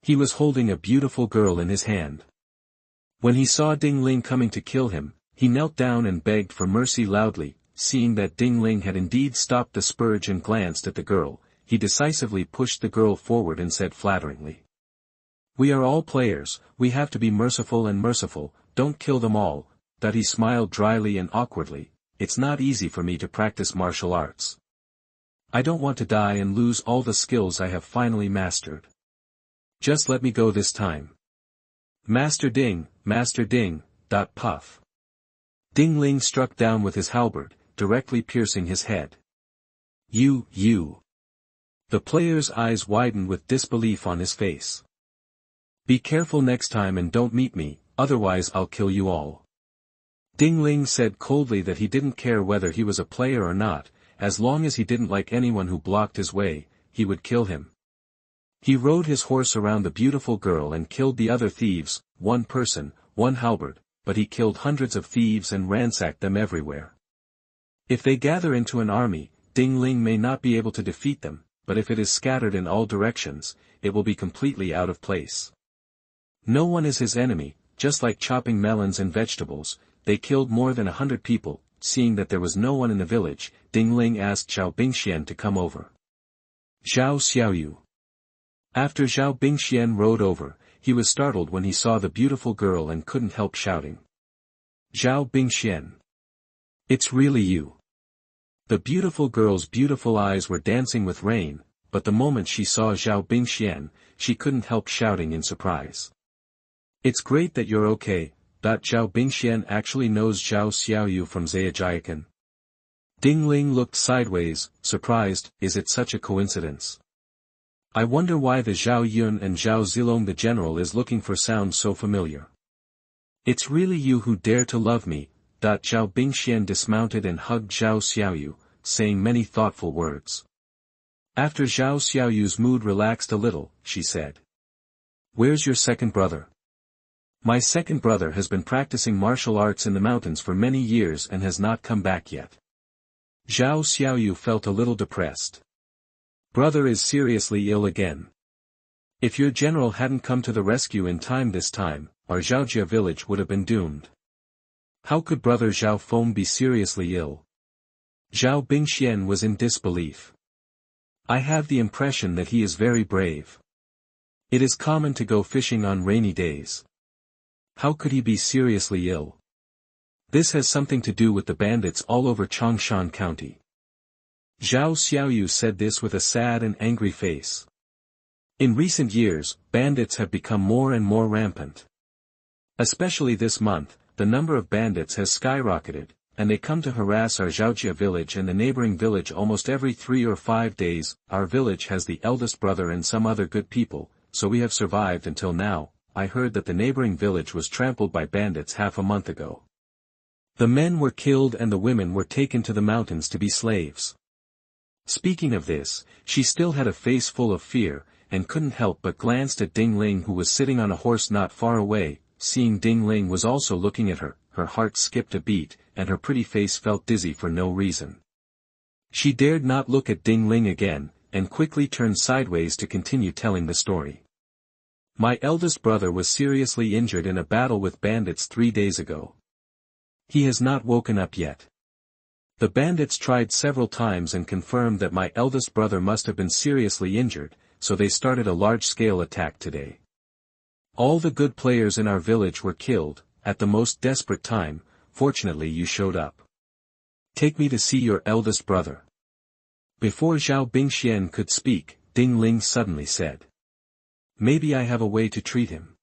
He was holding a beautiful girl in his hand. When he saw Ding Ling coming to kill him, he knelt down and begged for mercy loudly. Seeing that Ding Ling had indeed stopped the scourge and glanced at the girl, he decisively pushed the girl forward and said flatteringly, "We are all players, we have to be merciful and merciful, don't kill them all." He smiled dryly and awkwardly. "It's not easy for me to practice martial arts. I don't want to die and lose all the skills I have finally mastered. Just let me go this time." Master Ding, puff. Ding Ling struck down with his halberd, directly piercing his head. You. The player's eyes widened with disbelief on his face. "Be careful next time and don't meet me, otherwise I'll kill you all." Ding Ling said coldly that he didn't care whether he was a player or not, as long as he didn't like anyone who blocked his way, he would kill him. He rode his horse around the beautiful girl and killed the other thieves, one person, one halberd, but he killed hundreds of thieves and ransacked them everywhere. If they gather into an army, Ding Ling may not be able to defeat them, but if it is scattered in all directions, it will be completely out of place. No one is his enemy, just like chopping melons and vegetables. They killed more than 100 people. Seeing that there was no one in the village, Ding Ling asked Zhao Bingxian to come over. Zhao Xiaoyu. After Zhao Bingxian rode over, he was startled when he saw the beautiful girl and couldn't help shouting. Zhao Bingxian. It's really you. The beautiful girl's beautiful eyes were dancing with rain, but the moment she saw Zhao Bingxian, she couldn't help shouting in surprise. It's great that you're okay. Zhao Bingxian actually knows Zhao Xiaoyu from Zhaojia. Ding Ling looked sideways, surprised. Is it such a coincidence? I wonder why the Zhao Yun and Zhao Zilong the general is looking for sounds so familiar. It's really you who dare to love me. Zhao Bingxian dismounted and hugged Zhao Xiaoyu, saying many thoughtful words. After Zhao Xiaoyu's mood relaxed a little, she said. Where's your second brother? My second brother has been practicing martial arts in the mountains for many years and has not come back yet. Zhao Xiaoyu felt a little depressed. Brother is seriously ill again. If your general hadn't come to the rescue in time this time, our Zhaojia village would have been doomed. How could brother Zhao Feng be seriously ill? Zhao Bingxian was in disbelief. I have the impression that he is very brave. It is common to go fishing on rainy days. How could he be seriously ill? This has something to do with the bandits all over Changshan County. Zhao Xiaoyu said this with a sad and angry face. In recent years, bandits have become more and more rampant. Especially this month, the number of bandits has skyrocketed, and they come to harass our Zhaojia village and the neighboring village almost every 3 or 5 days. Our village has the eldest brother and some other good people, so we have survived until now. I heard that the neighboring village was trampled by bandits half a month ago. The men were killed and the women were taken to the mountains to be slaves. Speaking of this, she still had a face full of fear, and couldn't help but glanced at Ding Ling who was sitting on a horse not far away. Seeing Ding Ling was also looking at her, her heart skipped a beat, and her pretty face felt dizzy for no reason. She dared not look at Ding Ling again, and quickly turned sideways to continue telling the story. My eldest brother was seriously injured in a battle with bandits 3 days ago. He has not woken up yet. The bandits tried several times and confirmed that my eldest brother must have been seriously injured, so they started a large-scale attack today. All the good players in our village were killed. At the most desperate time, fortunately you showed up. Take me to see your eldest brother. Before Zhao Bingxian could speak, Ding Ling suddenly said. Maybe I have a way to treat him.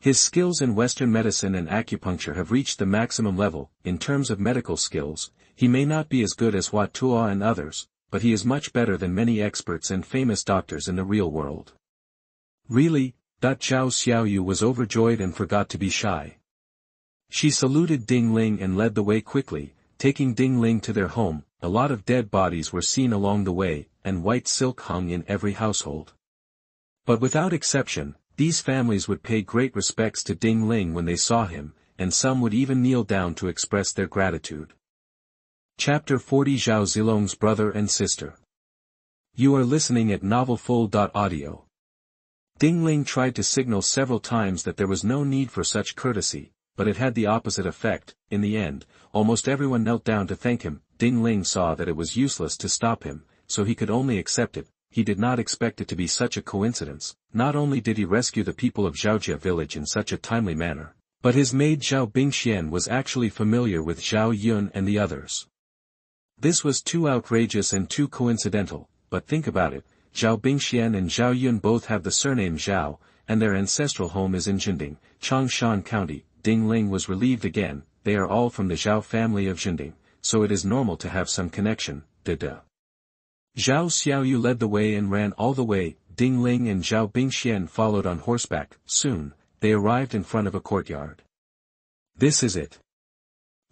His skills in Western medicine and acupuncture have reached the maximum level. In terms of medical skills, he may not be as good as Hua Tuo and others, but he is much better than many experts and famous doctors in the real world. Really? Zhao Xiaoyu was overjoyed and forgot to be shy. She saluted Ding Ling and led the way quickly, taking Ding Ling to their home. A lot of dead bodies were seen along the way, and white silk hung in every household. But without exception, these families would pay great respects to Ding Ling when they saw him, and some would even kneel down to express their gratitude. Chapter 40 Zhao Zilong's Brother and Sister. You are listening at novelfull.audio. Ding Ling tried to signal several times that there was no need for such courtesy, but it had the opposite effect. In the end, almost everyone knelt down to thank him. Ding Ling saw that it was useless to stop him, so he could only accept it. He did not expect it to be such a coincidence. Not only did he rescue the people of Zhaojia village in such a timely manner, but his maid Zhao Bingxian was actually familiar with Zhao Yun and the others. This was too outrageous and too coincidental, but think about it, Zhao Bingxian and Zhao Yun both have the surname Zhao, and their ancestral home is in Jinding, Changshan County. Ding Ling was relieved again. They are all from the Zhao family of Jinding, so it is normal to have some connection. Zhao Xiaoyu led the way and ran all the way. Ding Ling and Zhao Bingxian followed on horseback. Soon, they arrived in front of a courtyard. This is it.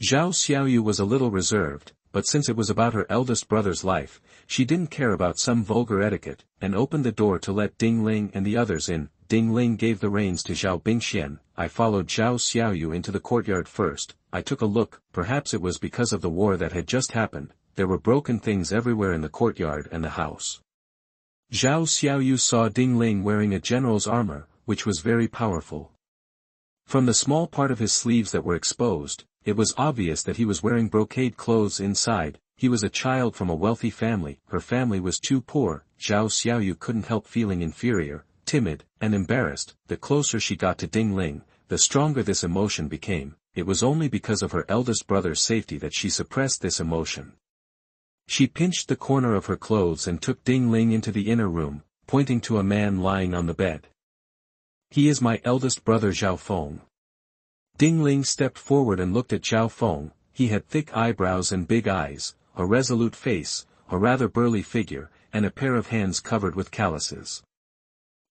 Zhao Xiaoyu was a little reserved, but since it was about her eldest brother's life, she didn't care about some vulgar etiquette, and opened the door to let Ding Ling and the others in. Ding Ling gave the reins to Zhao Bingxian. I followed Zhao Xiaoyu into the courtyard first. I took a look, perhaps it was because of the war that had just happened, there were broken things everywhere in the courtyard and the house. Zhao Xiaoyu saw Ding Ling wearing a general's armor, which was very powerful. From the small part of his sleeves that were exposed, it was obvious that he was wearing brocade clothes inside. He was a child from a wealthy family. Her family was too poor. Zhao Xiaoyu couldn't help feeling inferior, timid, and embarrassed. The closer she got to Ding Ling, the stronger this emotion became. It was only because of her eldest brother's safety that she suppressed this emotion. She pinched the corner of her clothes and took Ding Ling into the inner room, pointing to a man lying on the bed. He is my eldest brother Zhao Feng. Ding Ling stepped forward and looked at Zhao Feng. He had thick eyebrows and big eyes, a resolute face, a rather burly figure, and a pair of hands covered with calluses.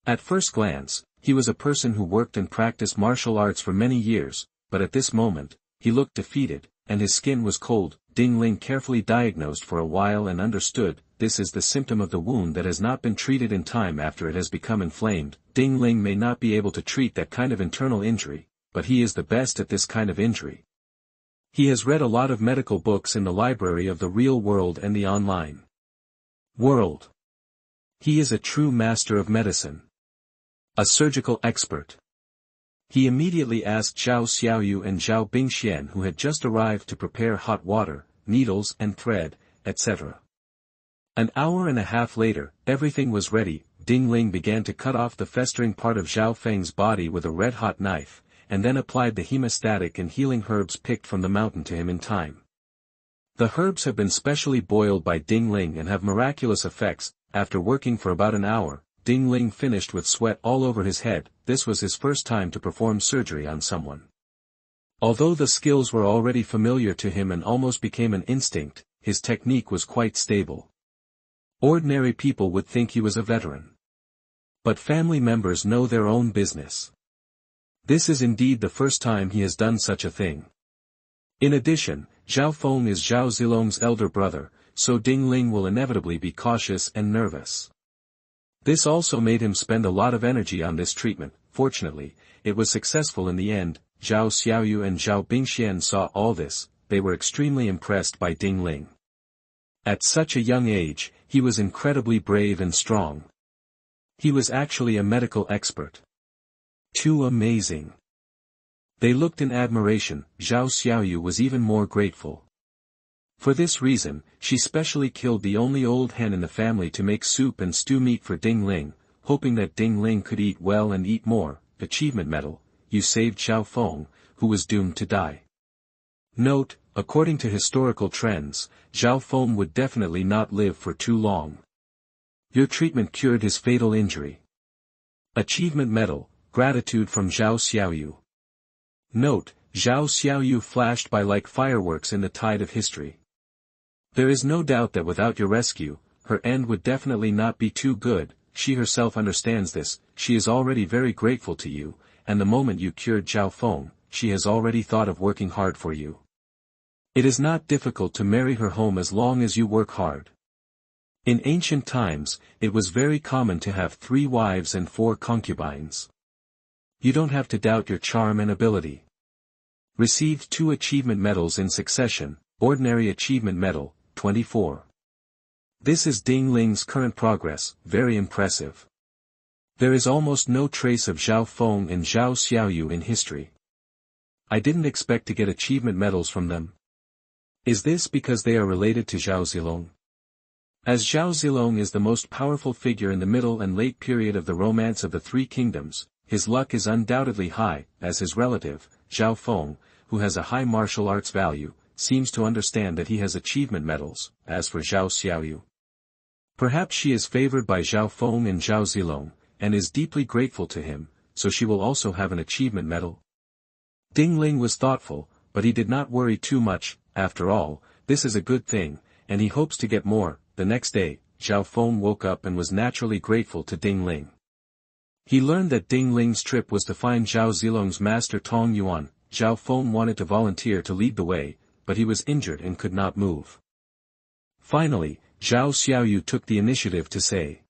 At first glance, he was a person who worked and practiced martial arts for many years, but at this moment, he looked defeated, and his skin was cold. Ding Ling carefully diagnosed for a while and understood, this is the symptom of the wound that has not been treated in time after it has become inflamed. Ding Ling may not be able to treat that kind of internal injury, but he is the best at this kind of injury. He has read a lot of medical books in the library of the real world and the online world. He is a true master of medicine. A surgical expert. He immediately asked Zhao Xiaoyu and Zhao Bingxian, who had just arrived, to prepare hot water, needles and thread, etc. An hour and a half later, everything was ready. Ding Ling began to cut off the festering part of Zhao Feng's body with a red-hot knife, and then applied the hemostatic and healing herbs picked from the mountain to him in time. The herbs have been specially boiled by Ding Ling and have miraculous effects. After working for about an hour, Ding Ling finished with sweat all over his head. This was his first time to perform surgery on someone. Although the skills were already familiar to him and almost became an instinct, his technique was quite stable. Ordinary people would think he was a veteran. But family members know their own business. This is indeed the first time he has done such a thing. In addition, Zhao Feng is Zhao Zilong's elder brother, so Ding Ling will inevitably be cautious and nervous. This also made him spend a lot of energy on this treatment. Fortunately, it was successful in the end. Zhao Xiaoyu and Zhao Bingxian saw all this. They were extremely impressed by Ding Ling. At such a young age, he was incredibly brave and strong. He was actually a medical expert. Too amazing. They looked in admiration. Zhao Xiaoyu was even more grateful. For this reason, she specially killed the only old hen in the family to make soup and stew meat for Ding Ling, hoping that Ding Ling could eat well and eat more. Achievement medal, you saved Zhao Feng, who was doomed to die. Note, according to historical trends, Zhao Feng would definitely not live for too long. Your treatment cured his fatal injury. Achievement medal, gratitude from Zhao Xiaoyu. Note, Zhao Xiaoyu flashed by like fireworks in the tide of history. There is no doubt that without your rescue, her end would definitely not be too good. She herself understands this. She is already very grateful to you, and the moment you cured Zhao Feng, she has already thought of working hard for you. It is not difficult to marry her home as long as you work hard. In ancient times, it was very common to have 3 wives and 4 concubines. You don't have to doubt your charm and ability. Received 2 achievement medals in succession. Ordinary achievement medal, 24. This is Ding Ling's current progress, very impressive. There is almost no trace of Zhao Feng and Zhao Xiaoyu in history. I didn't expect to get achievement medals from them. Is this because they are related to Zhao Zilong? As Zhao Zilong is the most powerful figure in the middle and late period of the romance of the 3 kingdoms, his luck is undoubtedly high, as his relative, Zhao Feng, who has a high martial arts value, seems to understand that he has achievement medals. As for Zhao Xiaoyu, perhaps she is favored by Zhao Feng and Zhao Zilong, and is deeply grateful to him, so she will also have an achievement medal. Ding Ling was thoughtful, but he did not worry too much. After all, this is a good thing, and he hopes to get more. The next day, Zhao Feng woke up and was naturally grateful to Ding Ling. He learned that Ding Ling's trip was to find Zhao Zilong's master Tong Yuan. Zhao Feng wanted to volunteer to lead the way, but he was injured and could not move. Finally, Zhao Xiaoyu took the initiative to say.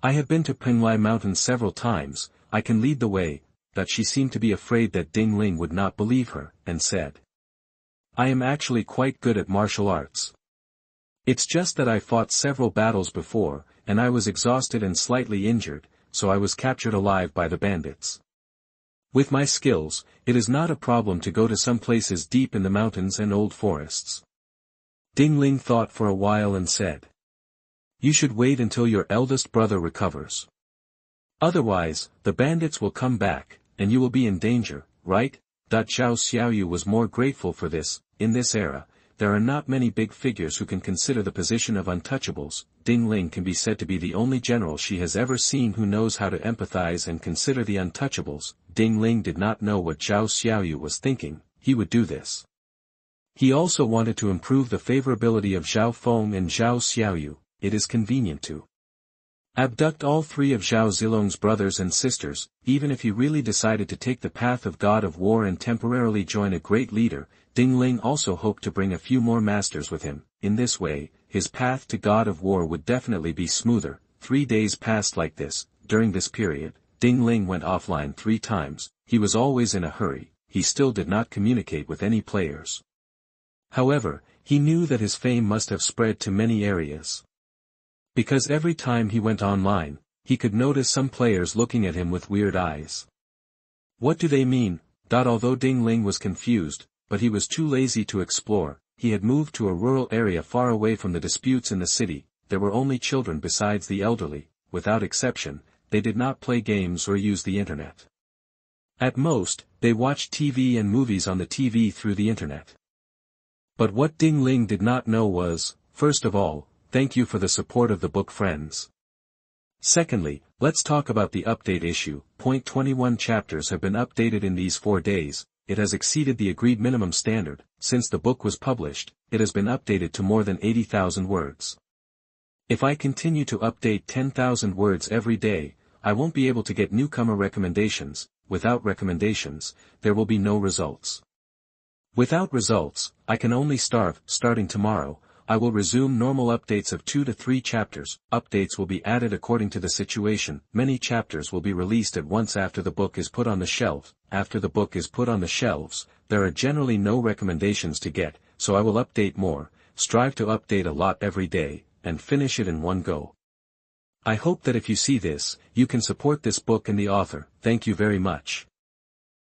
I have been to Penglai Mountain several times, I can lead the way, but she seemed to be afraid that Ding Ling would not believe her, and said. I am actually quite good at martial arts. It's just that I fought several battles before, and I was exhausted and slightly injured, so I was captured alive by the bandits. With my skills, it is not a problem to go to some places deep in the mountains and old forests. Ding Ling thought for a while and said. You should wait until your eldest brother recovers. Otherwise, the bandits will come back, and you will be in danger, right? Zhao Xiaoyu was more grateful for this. In this era, there are not many big figures who can consider the position of untouchables. Ding Ling can be said to be the only general she has ever seen who knows how to empathize and consider the untouchables. Ding Ling did not know what Zhao Xiaoyu was thinking, he would do this. He also wanted to improve the favorability of Zhao Feng and Zhao Xiaoyu. It is convenient to abduct all three of Zhao Zilong's brothers and sisters, even if he really decided to take the path of God of War and temporarily join a great leader. Ding Ling also hoped to bring a few more masters with him. In this way, his path to God of War would definitely be smoother. 3 days passed like this. During this period, Ding Ling went offline 3 times, he was always in a hurry, he still did not communicate with any players. However, he knew that his fame must have spread to many areas. Because every time he went online, he could notice some players looking at him with weird eyes. What do they mean? Although Ding Ling was confused, but he was too lazy to explore, he had moved to a rural area far away from the disputes in the city. There were only children besides the elderly, without exception, they did not play games or use the internet. At most, they watched TV and movies on the TV through the internet. But what Ding Ling did not know was, first of all, thank you for the support of the book friends. Secondly, let's talk about the update issue. 21 chapters have been updated in these 4 days, it has exceeded the agreed minimum standard. Since the book was published, it has been updated to more than 80,000 words. If I continue to update 10,000 words every day, I won't be able to get newcomer recommendations. Without recommendations, there will be no results. Without results, I can only starve. Starting tomorrow, I will resume normal updates of 2 to 3 chapters. Updates will be added according to the situation. Many chapters will be released at once after the book is put on the shelf. After the book is put on the shelves, there are generally no recommendations to get, so I will update more, strive to update a lot every day, and finish it in one go. I hope that if you see this, you can support this book and the author. Thank you very much.